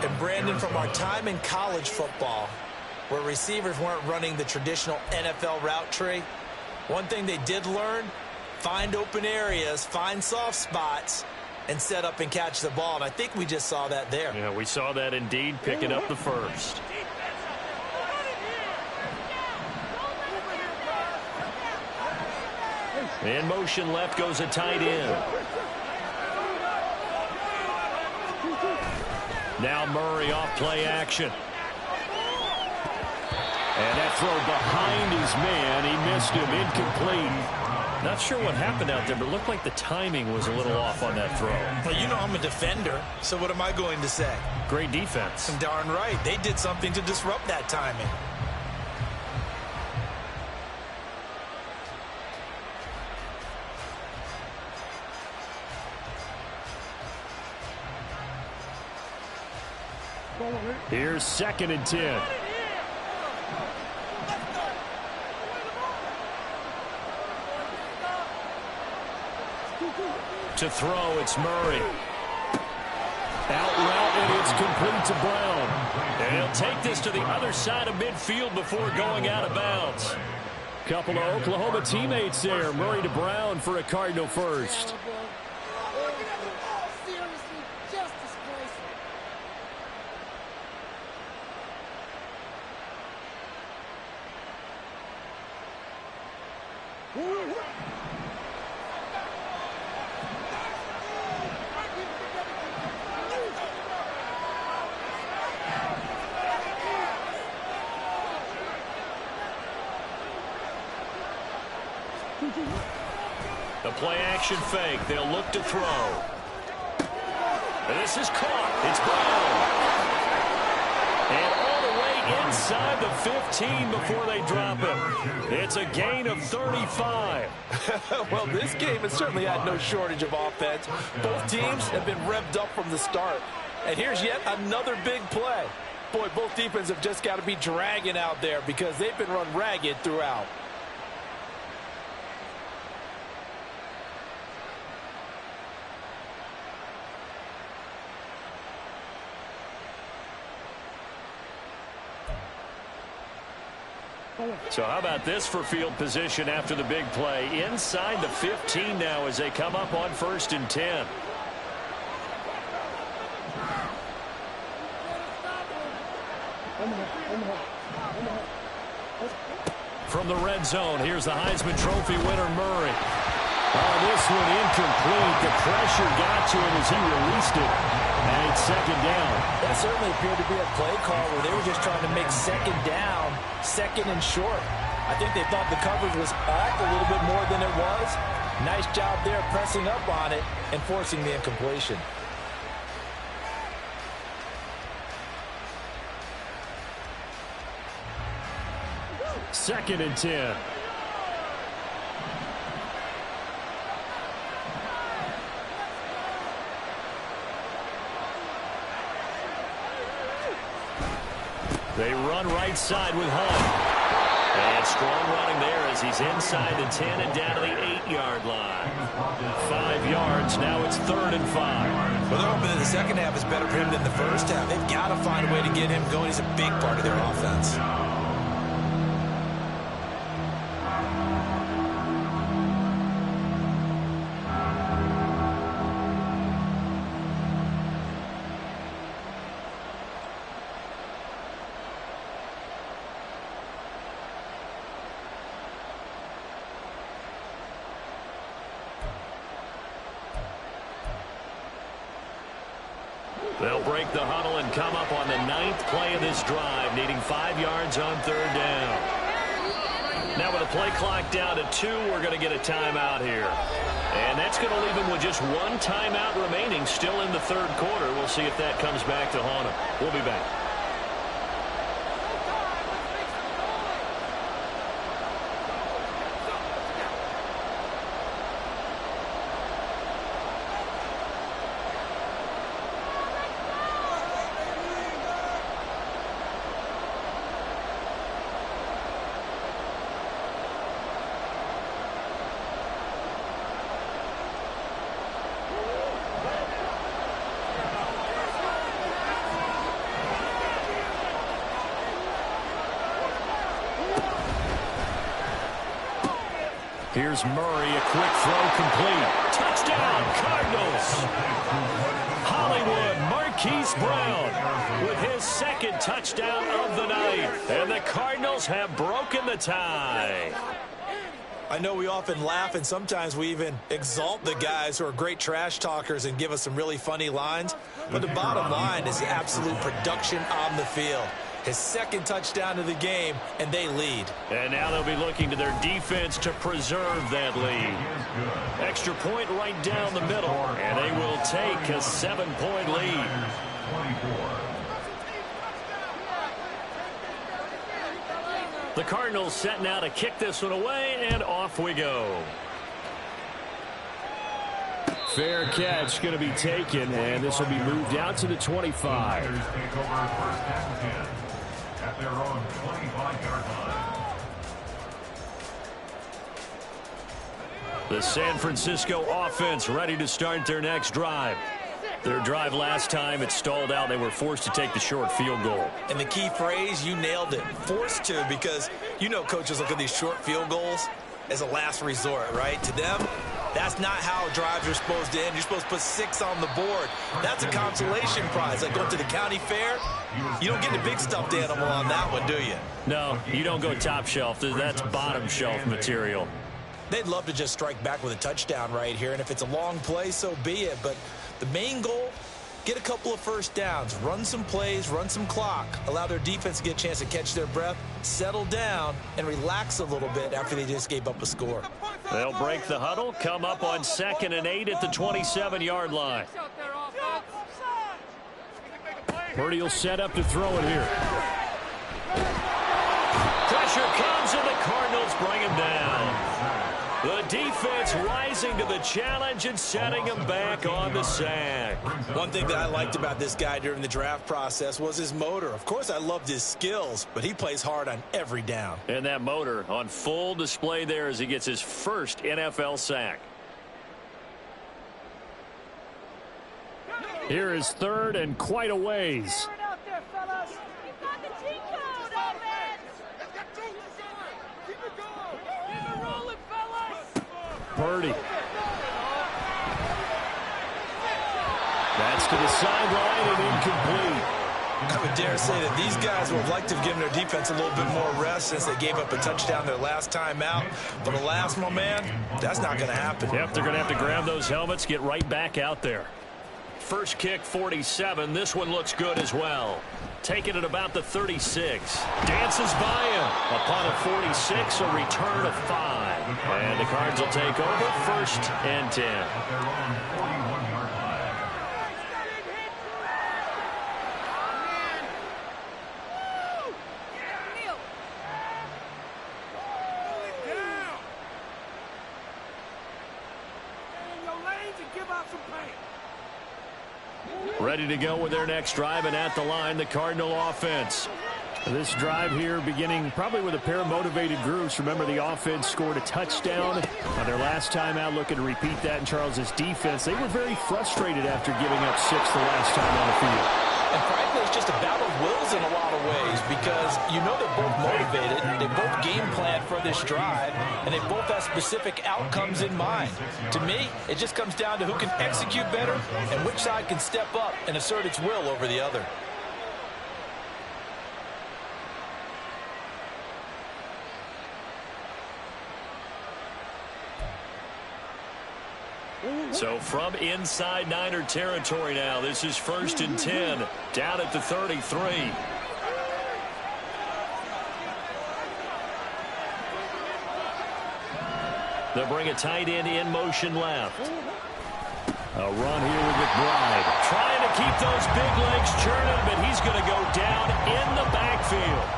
And Brandon, from our time in college football, where receivers weren't running the traditional NFL route tree, one thing they did learn, find open areas, find soft spots, and set up and catch the ball. And I think we just saw that there. Yeah, we saw that indeed, picking up the first. In motion left goes a tight end. Now Murray off play action. And that throw behind his man. He missed him, incomplete. Not sure what happened out there, but it looked like the timing was a little off on that throw. Well, you know I'm a defender, so what am I going to say? Great defense. Darn right. They did something to disrupt that timing. Here's 2nd and 10. To throw, it's Murray. Out route, and it's complete to Brown. And he'll take this to the other side of midfield before going out of bounds. Couple of Oklahoma teammates there. Murray to Brown for a Cardinal first. The play-action fake. They'll look to throw. And this is caught. It's Brown. And all the way inside the 15 before they drop him. It's a gain of 35. Well, this game has certainly had no shortage of offense. Both teams have been revved up from the start. And here's yet another big play. Boy, both defenses have just got to be dragging out there because they've been run ragged throughout. So how about this for field position after the big play? Inside the 15 now as they come up on 1st and 10. From the red zone, here's the Heisman Trophy winner, Murray. Oh, this one incomplete. The pressure got to him as he released it. And it's 2nd down. That certainly appeared to be a play call where they were just trying to make 2nd down, 2nd and short. I think they thought the coverage was off a little bit more than it was. Nice job there pressing up on it and forcing the incompletion. Second and 10. They run right side with Hunt. And strong running there as he's inside the 10 and down to the 8-yard line. 5 yards. Now it's 3rd and 5. Well, they're hoping that the second half is better for him than the first half. They've got to find a way to get him going. He's a big part of their offense. They'll break the huddle and come up on the 9th play of this drive, needing 5 yards on 3rd down. Now with the play clock down to 2, we're going to get a timeout here. And that's going to leave them with just 1 timeout remaining still in the 3rd quarter. We'll see if that comes back to haunt them. We'll be back. Here's Murray, a quick throw complete. Touchdown, Cardinals. Hollywood, Marquise Brown with his 2nd touchdown of the night. And the Cardinals have broken the tie. I know we often laugh and sometimes we even exalt the guys who are great trash talkers and give us some really funny lines. But the bottom line is the absolute production on the field. his second touchdown of the game, and they lead. And now they'll be looking to their defense to preserve that lead. Extra point right down the middle, and they will take a 7-point lead. The Cardinals set now to kick this one away, and off we go. Fair catch going to be taken, and this will be moved out to the 25. Take over first and 10 at their own 25-yard line. The San Francisco offense ready to start their next drive. Their drive last time, it stalled out. They were forced to take the short field goal. And the key phrase, you nailed it, forced to, because you know coaches look at these short field goals as a last resort, right? To them, that's not how drives are supposed to end. You're supposed to put 6 on the board. That's a consolation prize. Like going to the county fair, you don't get the big stuffed animal on that one, do you? No, you don't go top shelf. That's bottom shelf material. They'd love to just strike back with a touchdown right here, and if it's a long play, so be it. But the main goal, get a couple of first downs, run some plays, run some clock, allow their defense to get a chance to catch their breath, settle down, and relax a little bit after they just gave up a score. They'll break the huddle, come up on 2nd and 8 at the 27-yard line. Purdy will set up to throw it here. Pressure comes, and the Cardinals bring him down. The defense rising to the challenge and setting him back on the sack. One thing that I liked about this guy during the draft process was his motor. Of course, I loved his skills, but he plays hard on every down. And that motor on full display there as he gets his first NFL sack. Here is 3rd and quite a ways. Purdy. That's to the sideline and incomplete. I would dare say that these guys would have liked to have given their defense a little bit more rest since they gave up a touchdown their last time out. But alas, my man, that's not going to happen. Yep, they're going to have to grab those helmets, get right back out there. First kick, 47. This one looks good as well. Taking it about the 36. Dances by him. Upon a 46, a return of 5. And the Cards will take over 1st and 10. Ready to go with their next drive, and at the line, the Cardinal offense. This drive here beginning probably with a pair of motivated groups. Remember, the offense scored a touchdown on their last time out, looking to repeat that in Charles's defense. They were very frustrated after giving up 6 the last time on the field. And frankly, it's just a battle of wills in a lot of ways because you know they're both motivated. They both game plan for this drive, and they both have specific outcomes in mind. To me, it just comes down to who can execute better and which side can step up and assert its will over the other. So from inside Niner territory now, this is 1st and 10, down at the 33. They'll bring a tight end in motion left. A run here with McBride. Trying to keep those big legs churning, but he's going to go down in the backfield.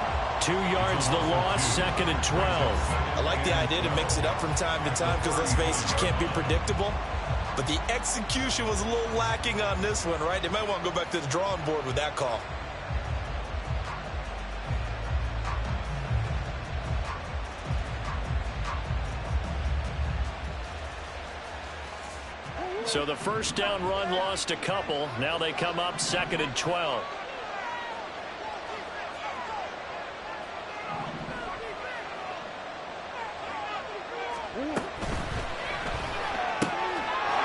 2 yards the loss, 2nd and 12. I like the idea to mix it up from time to time because, let's face it, you can't be predictable. But the execution was a little lacking on this one, right? They might want to go back to the drawing board with that call. So the first down run lost a couple. Now they come up 2nd and 12.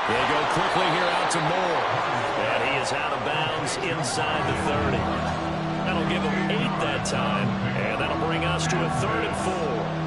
They go quickly here out to Moore. And he is out of bounds inside the 30. That'll give him 8 that time. And that'll bring us to a 3rd and 4.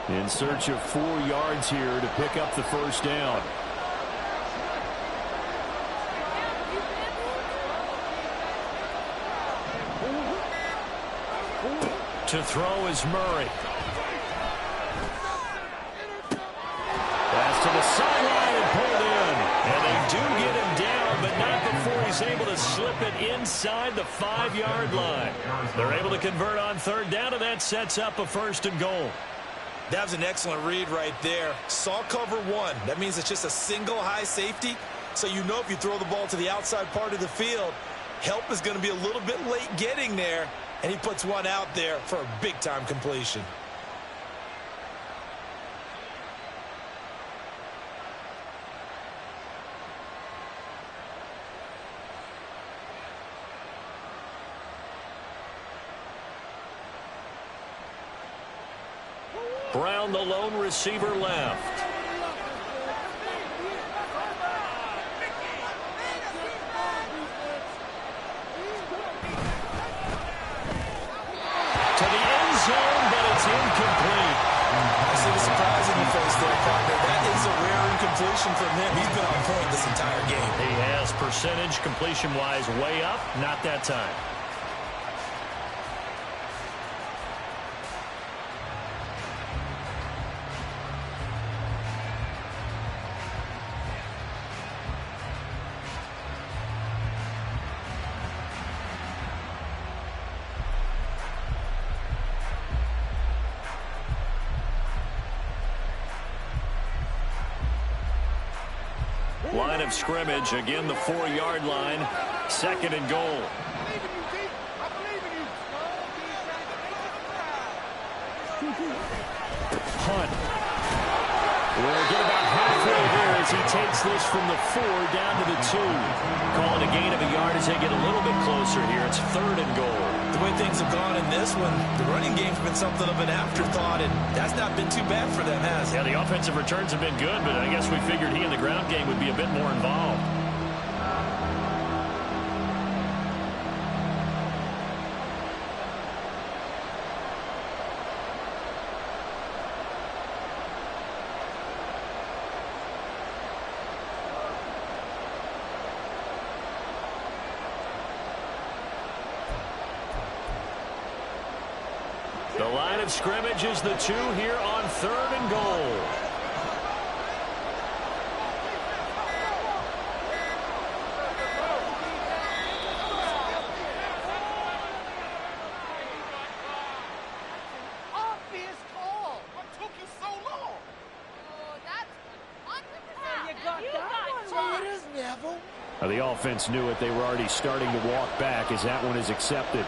In search of 4 yards here to pick up the first down. To throw is Murray. Pass to the sideline and pulled in. And they do get him down, but not before he's able to slip it inside the 5-yard line. They're able to convert on third down, and that sets up a first and goal. That was an excellent read right there. Saw cover 1. That means it's just a single high safety. So you know if you throw the ball to the outside part of the field, help is going to be a little bit late getting there. And he puts one out there for a big-time completion. Brown, the lone receiver, left. To the end zone, but it's incomplete. I see the surprise in your face there, partner. That is a rare incompletion from him. He's been on point this entire game. He has percentage completion-wise way up. Not that time. Line of scrimmage, again the 4-yard line, second and goal. Hunt. We'll get about halfway here as he takes this from the 4 down to the 2. Calling a gain of a yard as they get a little bit closer here. It's third and goal. The way things have gone in this one, the running game's been something of an afterthought, and that's not been too bad for them, has it? Yeah, the offensive returns have been good, but I guess we figured he in the ground game would be a bit more involved. The line of scrimmage is the 2 here on third and goal. Obvious call. What took you so long? Oh, that's 100%. You got that one. It is, Neville. Now, the offense knew it. They were already starting to walk back as that one is accepted.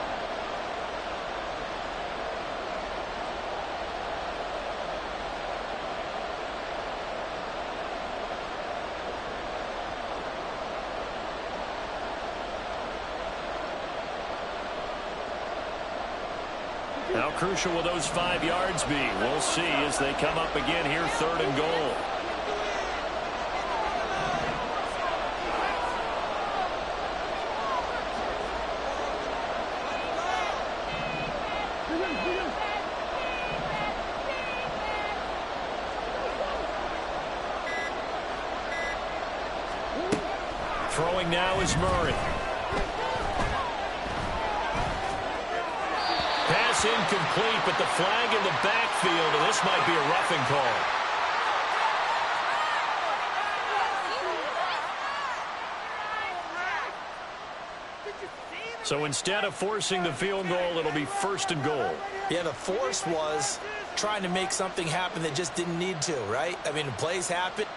How crucial will those 5 yards be? We'll see as they come up again here, third and goal. Throwing now is Murray. Pass incomplete, but the flag in the backfield, and this might be a roughing call. So instead of forcing the field goal, it'll be first and goal. Yeah, the force was trying to make something happen that just didn't need to, right? I mean, plays happen.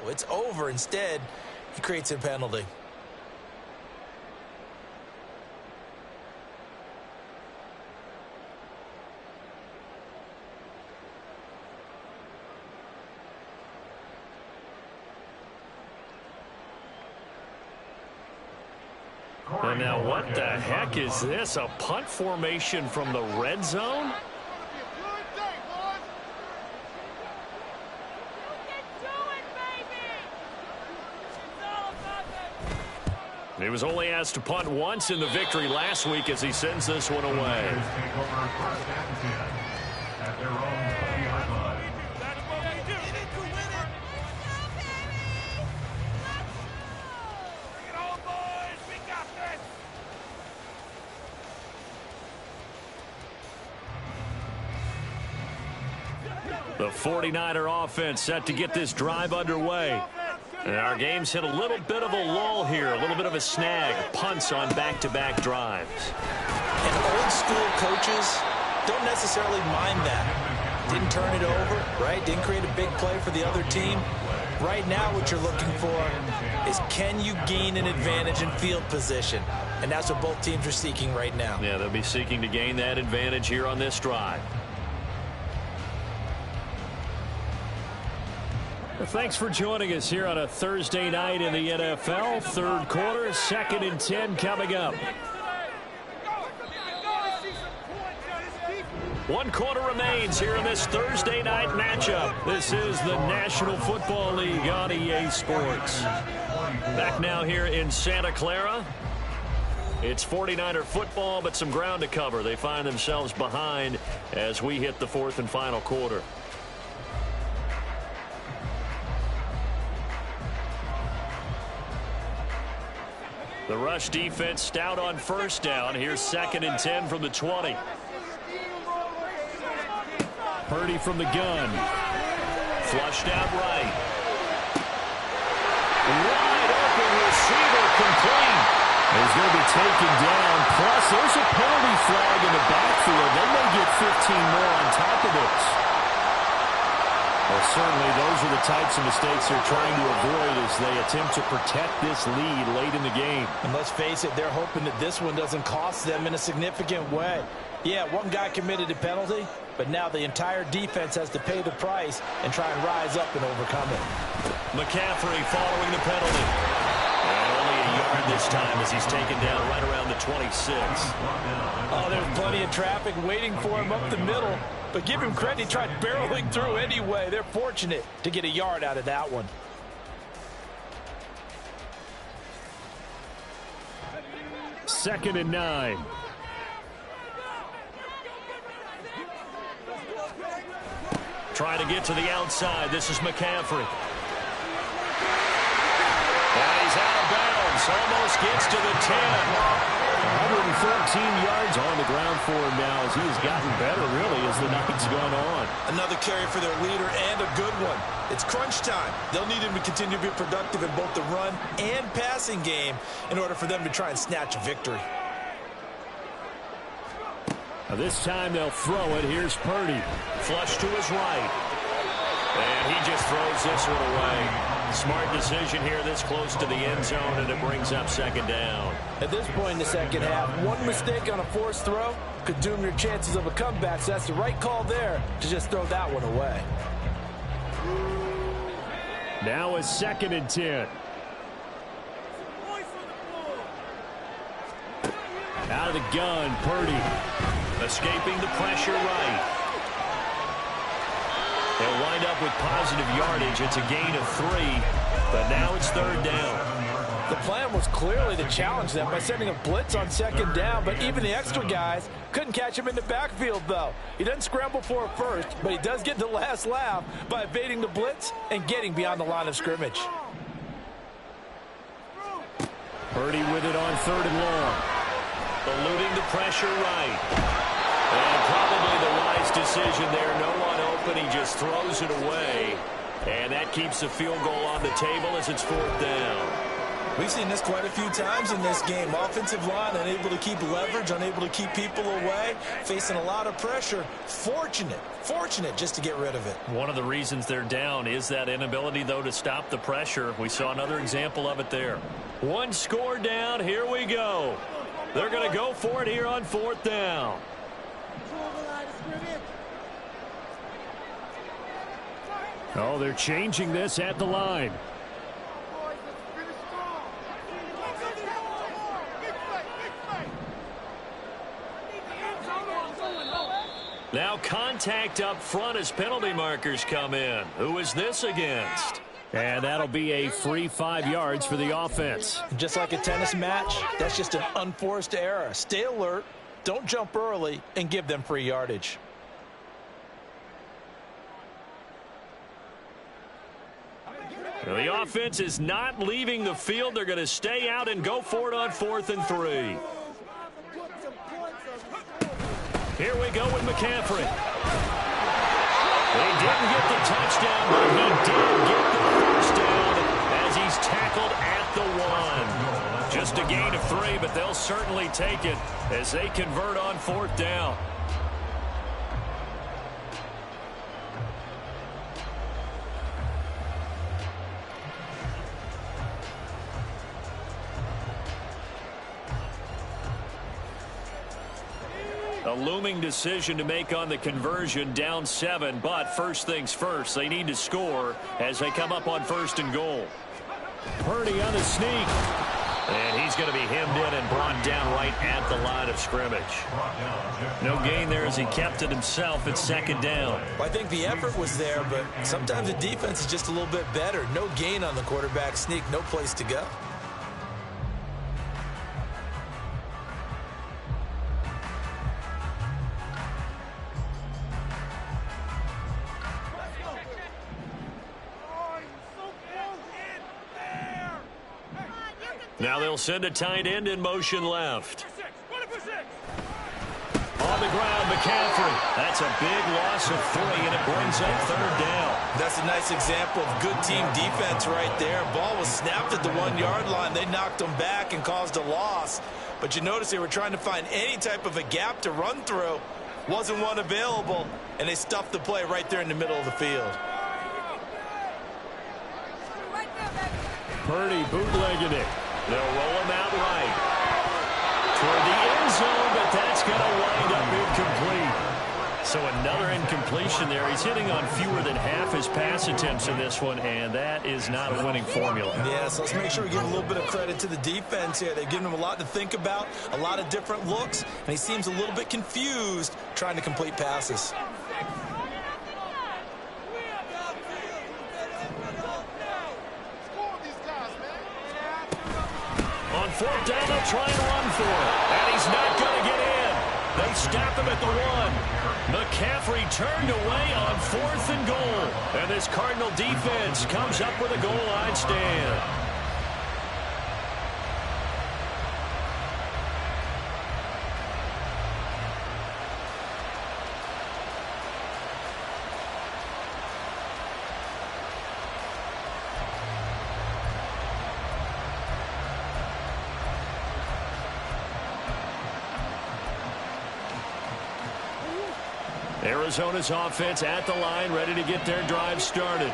it's over. Instead, he creates a penalty. And now what the heck is this? A punt formation from the red zone? He was only asked to punt once in the victory last week as he sends this one away. Take over first and 10 at their own 20-yard line. The 49er offense set to get this drive underway. And our game's hit a little bit of a lull here, a little bit of a snag, punts on back-to-back drives. And old school coaches don't necessarily mind that. Didn't turn it over, right? Didn't create a big play for the other team. Right now what you're looking for is, can you gain an advantage in field position? And that's what both teams are seeking right now. Yeah, they'll be seeking to gain that advantage here on this drive. Well, thanks for joining us here on a Thursday night in the NFL. Third quarter, 2nd and 10 coming up. 1 quarter remains here in this Thursday night matchup. This is the National Football League on EA Sports. Back now here in Santa Clara. It's 49er football, but some ground to cover. They find themselves behind as we hit the 4th and final quarter. The rush defense stout on first down. Here's 2nd and 10 from the 20. Purdy from the gun. Flushed out right. Wide open receiver complete. He's going to be taken down. Plus, there's a penalty flag in the backfield. They may get 15 more on top of this. Well, certainly those are the types of mistakes they're trying to avoid as they attempt to protect this lead late in the game. And let's face it, they're hoping that this one doesn't cost them in a significant way. Yeah, one guy committed a penalty, but now the entire defense has to pay the price and try and rise up and overcome it. McCaffrey following the penalty. And only a yard this time as he's taken down right around the 26. Oh, there's plenty of traffic waiting for him up the middle. But give him credit, he tried barreling through anyway. They're fortunate to get a yard out of that one. Second and 9. Trying to get to the outside. This is McCaffrey. And he's out of bounds. Almost gets to the 10. 114 yards on the ground for him now as he has gotten better, really, as the night's gone on. Another carry for their leader and a good one. It's crunch time. They'll need him to continue to be productive in both the run and passing game in order for them to try and snatch a victory. Now this time they'll throw it. Here's Purdy. Flush to his right. And he just throws this one away. Smart decision here this close to the end zone, and it brings up 2nd down. At this point in the second half, one mistake on a forced throw could doom your chances of a comeback, so that's the right call there to just throw that one away. Now a 2nd and 10. Out of the gun, Purdy. Escaping the pressure right. They'll wind up with positive yardage. It's a gain of 3, but now it's 3rd down. The plan was clearly to challenge them by sending a blitz on 2nd down, but even the extra guys couldn't catch him in the backfield, though. He doesn't scramble for it first, but he does get the last laugh by evading the blitz and getting beyond the line of scrimmage. Purdy with it on 3rd and long. Eluding the pressure right. And probably the wise decision there. No one open. He just throws it away. And that keeps the field goal on the table as it's 4th down. We've seen this quite a few times in this game. Offensive line unable to keep leverage, unable to keep people away, facing a lot of pressure. Fortunate just to get rid of it. One of the reasons they're down is that inability, though, to stop the pressure. We saw another example of it there. One score down. Here we go. They're going to go for it here on 4th down. Oh, they're changing this at the line. Now contact up front as penalty markers come in. Who is this against? And that'll be a free 5 yards for the offense. Just like a tennis match, that's just an unforced error. Stay alert, don't jump early, and give them free yardage. The offense is not leaving the field. They're going to stay out and go for it on 4th and 3. Here we go with McCaffrey. He didn't get the touchdown, but he did get the first down as he's tackled at the 1. Just a gain of 3, but they'll certainly take it as they convert on 4th down. A looming decision to make on the conversion, down 7, but first things first, they need to score as they come up on 1st and goal. Purdy on the sneak. And he's going to be hemmed in and brought down right at the line of scrimmage. No gain there as he kept it himself at 2nd down. Well, I think the effort was there, but sometimes the defense is just a little bit better. No gain on the quarterback sneak, no place to go. Now they'll send a tight end in motion left. On the ground, McCaffrey. That's a big loss of 3, and it brings up 3rd down. That's a nice example of good team defense right there. Ball was snapped at the 1-yard line. They knocked him back and caused a loss. But you notice they were trying to find any type of a gap to run through. Wasn't one available, and they stuffed the play right there in the middle of the field. Purdy bootlegging it. They'll roll him out right toward the end zone, but that's going to wind up incomplete. So another incompletion there. He's hitting on fewer than half his pass attempts in this one, and that is not a winning formula. Yeah, so let's make sure we give a little bit of credit to the defense here. They've given him a lot to think about, a lot of different looks, and he seems a little bit confused trying to complete passes. On 4th down, they'll try and run for it. And he's not going to get in. They stop him at the 1. McCaffrey turned away on 4th and goal. And this Cardinal defense comes up with a goal line stand. Arizona's offense at the line, ready to get their drive started.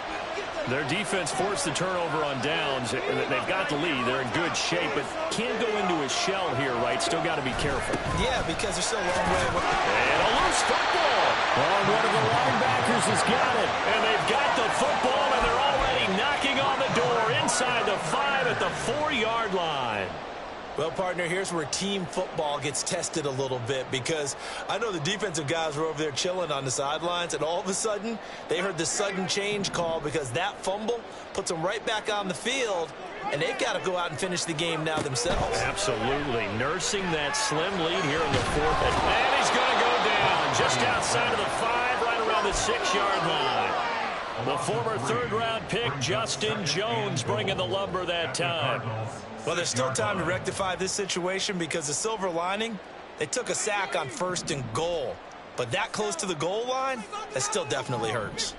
Their defense forced the turnover on downs. They've got the lead. They're in good shape, but can't go into a shell here, right? Still got to be careful. Yeah, because they're still a long way away. And a loose football. Oh, one of the linebackers has got it. And they've got the football, and they're already knocking on the door inside the 5 at the 4-yard line. Well, partner, here's where team football gets tested a little bit, because I know the defensive guys were over there chilling on the sidelines, and all of a sudden they heard the sudden change call because that fumble puts them right back on the field, and they've got to go out and finish the game now themselves. Absolutely. Nursing that slim lead here in the 4th. And he's going to go down just outside of the 5, right around the 6-yard line. The former 3rd-round pick, Justin Jones, bringing the lumber that time. Well, there's still time to rectify this situation because the silver lining, they took a sack on 1st and goal. But that close to the goal line, that still definitely hurts.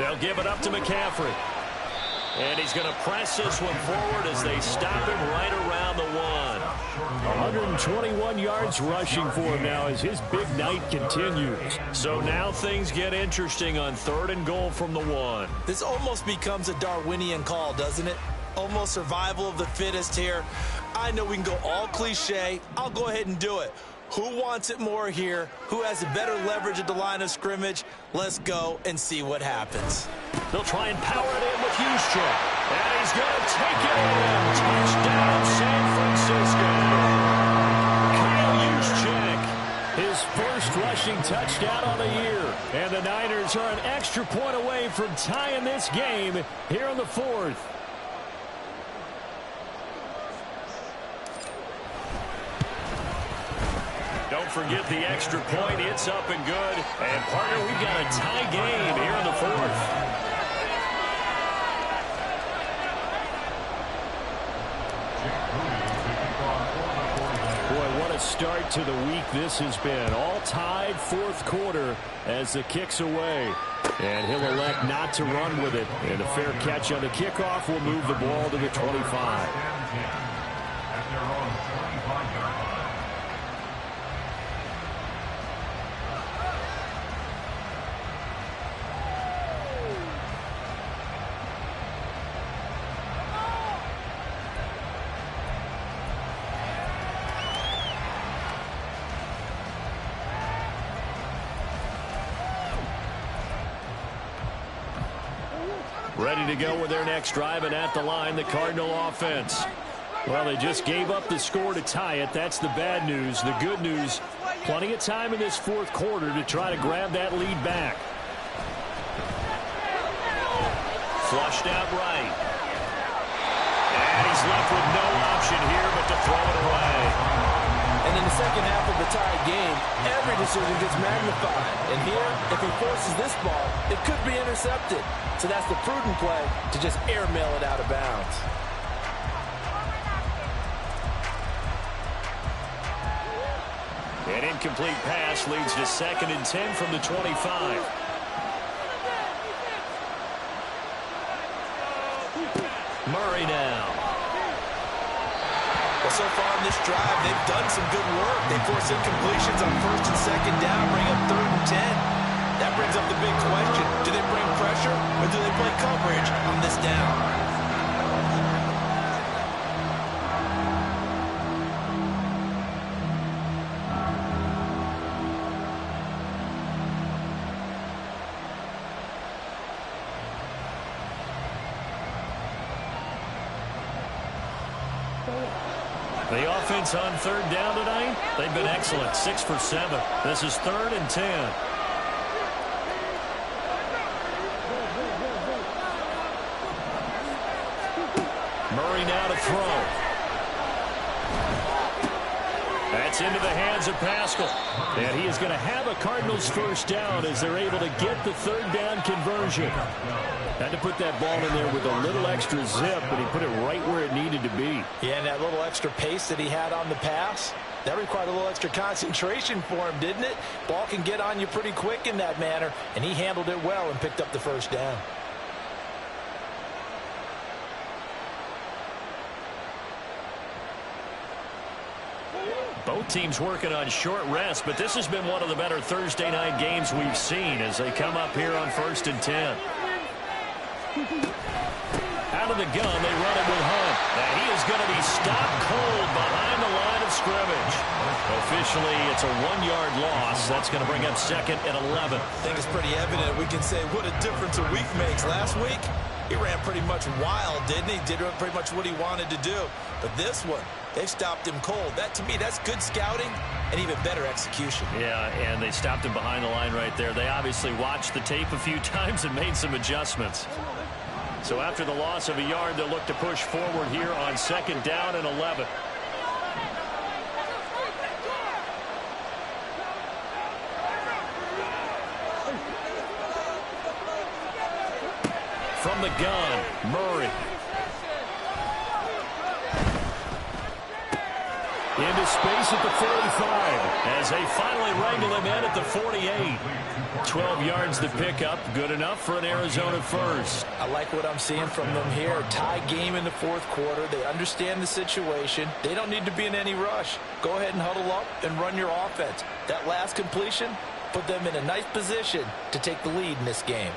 They'll give it up to McCaffrey. And he's going to press this one forward as they stop him right around the 1. 121 yards rushing for him now as his big night continues. So now things get interesting on 3rd and goal from the 1. This almost becomes a Darwinian call, doesn't it? Almost survival of the fittest here. I know we can go all cliche. I'll go ahead and do it. Who wants it more here? Who has a better leverage at the line of scrimmage? Let's go and see what happens. They'll try and power it in with Juszczyk. And he's going to take it in. Touchdown, San Francisco. Kyle Juszczyk. His first rushing touchdown on the year. And the Niners are an extra point away from tying this game here in the 4th. Don't forget the extra point. It's up and good. And, partner, we've got a tie game here in the 4th. Boy, what a start to the week this has been. All tied 4th quarter as the kick's away. And he'll elect not to run with it. And a fair catch on the kickoff will move the ball to the 25. Ready to go with their next drive, and at the line, the Cardinal offense. Well, they just gave up the score to tie it. That's the bad news. The good news, plenty of time in this 4th quarter to try to grab that lead back. Flushed out right. And he's left with no option here but to throw it away. And in the second half of the tied game, every decision gets magnified. And here, if he forces this ball, it could be intercepted. So that's the prudent play to just airmail it out of bounds. An incomplete pass leads to 2nd and 10 from the 25. Murray now. Well, so far in this drive, they've done some good work. They force incompletions on 1st and 2nd down, bring up 3rd and 10. That brings up the big question. Do they bring pressure or do they play coverage on this down? The offense on 3rd down tonight, they've been excellent. 6 for 7. This is 3rd and 10. Murray now to throw. That's into the hands of Pascal. And he is going to have a Cardinals first down as they're able to get the 3rd down conversion. Had to put that ball in there with a little extra zip, but he put it right where it needed to be. Yeah, and that little extra pace that he had on the pass, that required a little extra concentration for him, didn't it? Ball can get on you pretty quick in that manner, and he handled it well and picked up the first down. Both teams working on short rest, but this has been one of the better Thursday night games we've seen as they come up here on 1st and 10. Out of the gun, they run it with Hunt. Now he is going to be stopped cold behind the line of scrimmage. Officially, it's a 1-yard loss. That's going to bring up 2nd and 11. I think it's pretty evident. We can say what a difference a week makes. Last week, he ran pretty much wild, didn't he? Did pretty much what he wanted to do. But this one, they've stopped him cold. That, to me, that's good scouting and even better execution. Yeah, and they stopped him behind the line right there. They obviously watched the tape a few times and made some adjustments. So after the loss of a yard, they'll look to push forward here on 2nd down and 11. From the gun, Murray. Into space at the 45. as they finally wrangle him in at the 48. 12 yards to pick up. Good enough for an Arizona first. I like what I'm seeing from them here. Tie game in the fourth quarter. They understand the situation. They don't need to be in any rush. Go ahead and huddle up and run your offense. That last completion put them in a nice position to take the lead in this game.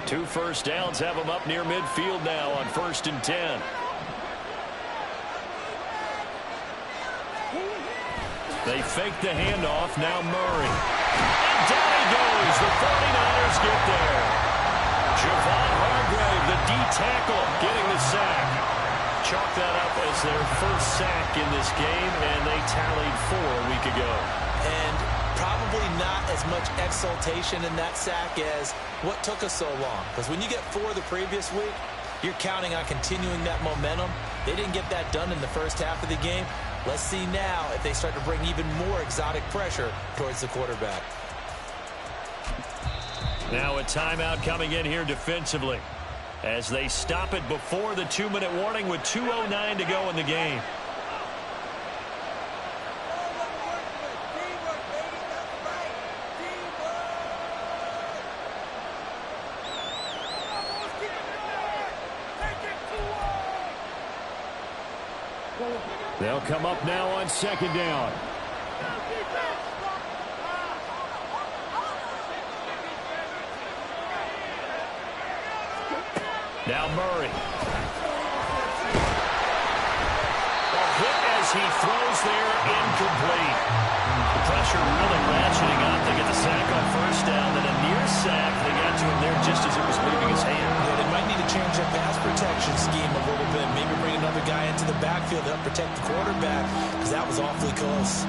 Two first downs have them up near midfield now on 1st and 10. They fake the handoff. Now Murray. And down he goes. The 49ers get there. Javon Hargrave, the D-tackle, getting the sack. Chalk that up as their first sack in this game, and they tallied 4 a week ago. And probably not as much exultation in that sack as what took us so long. Because when you get 4 the previous week, you're counting on continuing that momentum. They didn't get that done in the first half of the game. Let's see now if they start to bring even more exotic pressure towards the quarterback. Now a timeout coming in here defensively as they stop it before the 2-minute warning with 2:09 to go in the game. They'll come up now on 2nd down. Now Murray. A hit as he throws there, incomplete. The pressure really ratcheting up. They get the sack on 1st down, then a near sack. They got to him there just as it was leaving his hand. Yeah, they might need to change their pass protection scheme a little bit. Maybe bring another guy into the backfield to help protect the quarterback, because that was awfully close.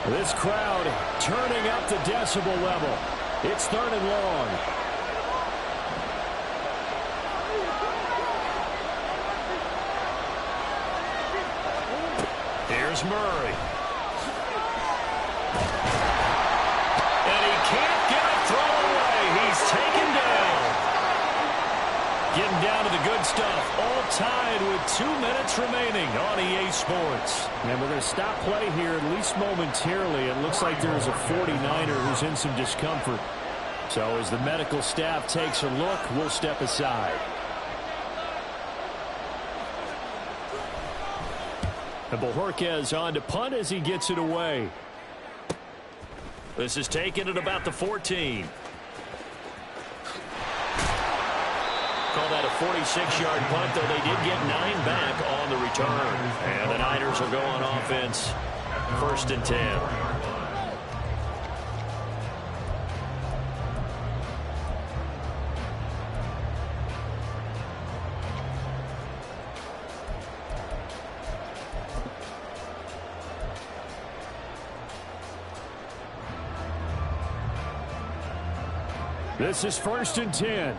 This crowd turning up the decibel level. It's 3rd and long. Here's Murray. And he can't get a throw away. He's taken down. Getting down to the good stuff. All tied with 2 minutes remaining on EA Sports. And we're going to stop play here, at least momentarily. It looks like there's a 49er who's in some discomfort. So as the medical staff takes a look, we'll step aside. And Bojorquez on to punt as he gets it away. This is taken at about the 14. Call that a 46-yard punt, though they did get 9 back on the return. And the Niners will go on offense. 1st and 10. This is 1st and 10.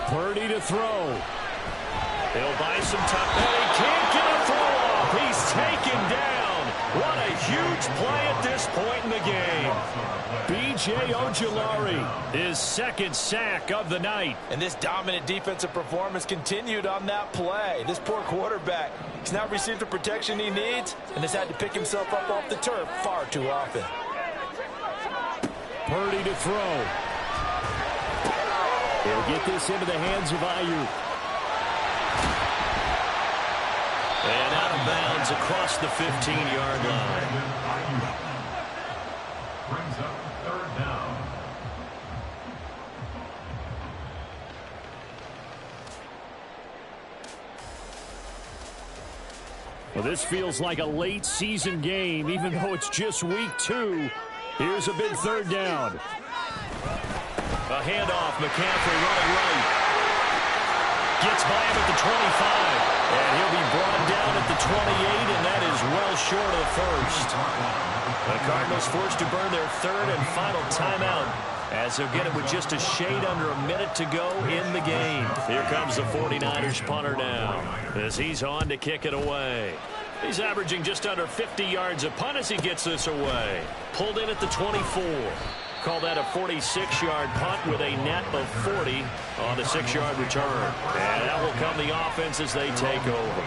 Purdy to throw. He'll buy some time. And he can't get a throw off. He's taken down. What a huge play at this point in the game. B.J. Ojulari, his 2nd sack of the night. And this dominant defensive performance continued on that play. This poor quarterback, he's not received the protection he needs and has had to pick himself up off the turf far too often. Purdy to throw. He'll get this into the hands of Ayuk. And out of bounds across the 15-yard line. Brings up 3rd down. Well, this feels like a late season game, even though it's just week 2. Here's a big 3rd down. A handoff, McCaffrey running right. Gets by him at the 25. And he'll be brought down at the 28, and that is well short of the first. The Cardinals forced to burn their third and final timeout, as they'll get it with just a shade under a minute to go in the game. Here comes the 49ers punter now, as he's on to kick it away. He's averaging just under 50 yards a punt as he gets this away. Pulled in at the 24. Call that a 46-yard punt with a net of 40 on the 6-yard return. And that will come the offense as they take over.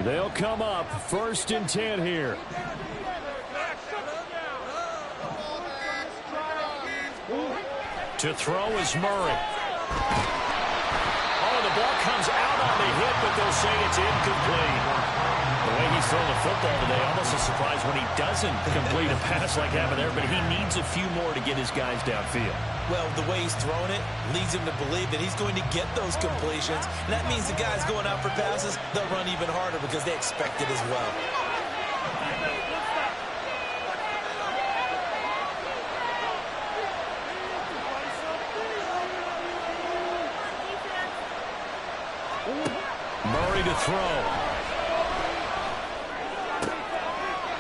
They'll come up 1st and 10 here. To throw is Murray. Oh, the ball comes out on the hit, but they'll say it's incomplete. The way he's throwing the football today, almost a surprise when he doesn't complete a pass like happened there, but he needs a few more to get his guys downfield. Well, the way he's throwing it leads him to believe that he's going to get those completions. And that means the guys going out for passes, they'll run even harder because they expect it as well. Murray to throw.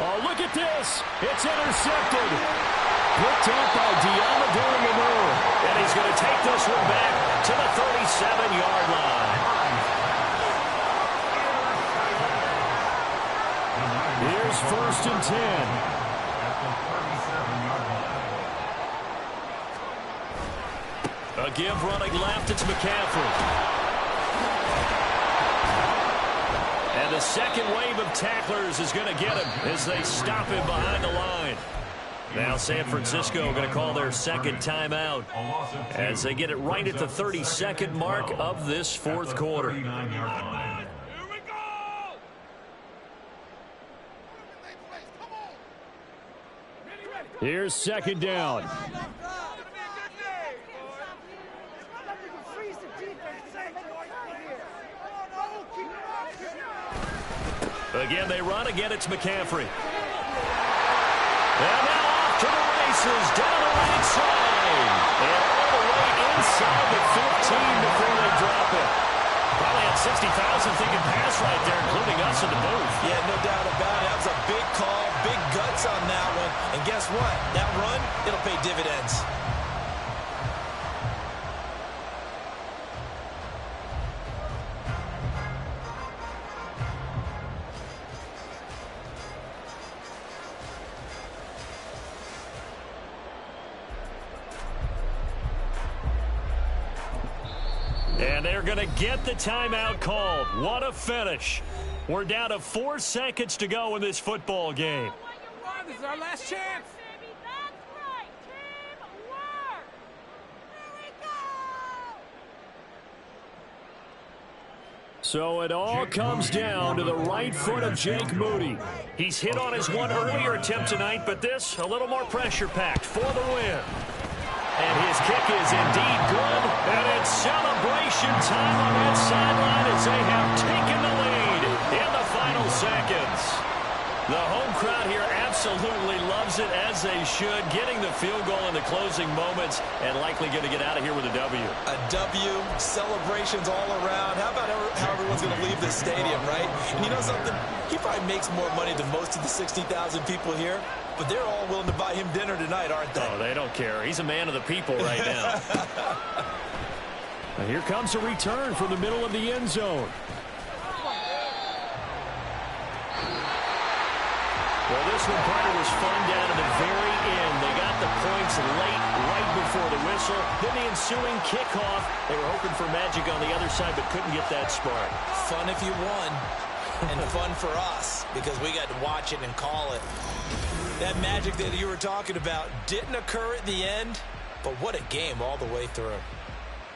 Oh, look at this. It's intercepted. Picked up by Diamadou, and he's going to take this one back to the 37-yard line. Here's 1st and 10. A give running left, it's McCaffrey. And the second wave of tacklers is going to get him as they stop him behind the line. Now San Francisco going to call their second timeout as they get it right at the 32nd mark of this 4th quarter. Here's 2nd down. Again, they run. Again, it's McCaffrey. And now off to the races, down the right side. And all the way inside the 15 before they drop it. Probably had 60,000 thinking pass right there, including us in the booth. Yeah, no doubt about it. That was a big call, big guts on that one. And guess what? That run, it'll pay dividends. And they're going to get the timeout called. What a finish. We're down to 4 seconds to go in this football game. This is our last chance. So it all comes down to the right foot of Jake Moody. He's hit on his one earlier attempt tonight, but this a little more pressure-packed for the win. And his kick is indeed good. And it's celebration time on that sideline as they have taken the lead in the final seconds. The home crowd here absolutely loves it, as they should, getting the field goal in the closing moments and likely going to get out of here with a W. A W, celebrations all around. How about how everyone's going to leave this stadium, right? And you know something? He probably makes more money than most of the 60,000 people here, but they're all willing to buy him dinner tonight, aren't they? Oh, they don't care. He's a man of the people right now. And here comes a return from the middle of the end zone. Well, this one, Carter, was fun down to the very end. They got the points late, right before the whistle. Then the ensuing kickoff. They were hoping for magic on the other side, but couldn't get that spark. Fun if you won. and fun for us because we got to watch it and call it. That magic that you were talking about didn't occur at the end, but what a game all the way through.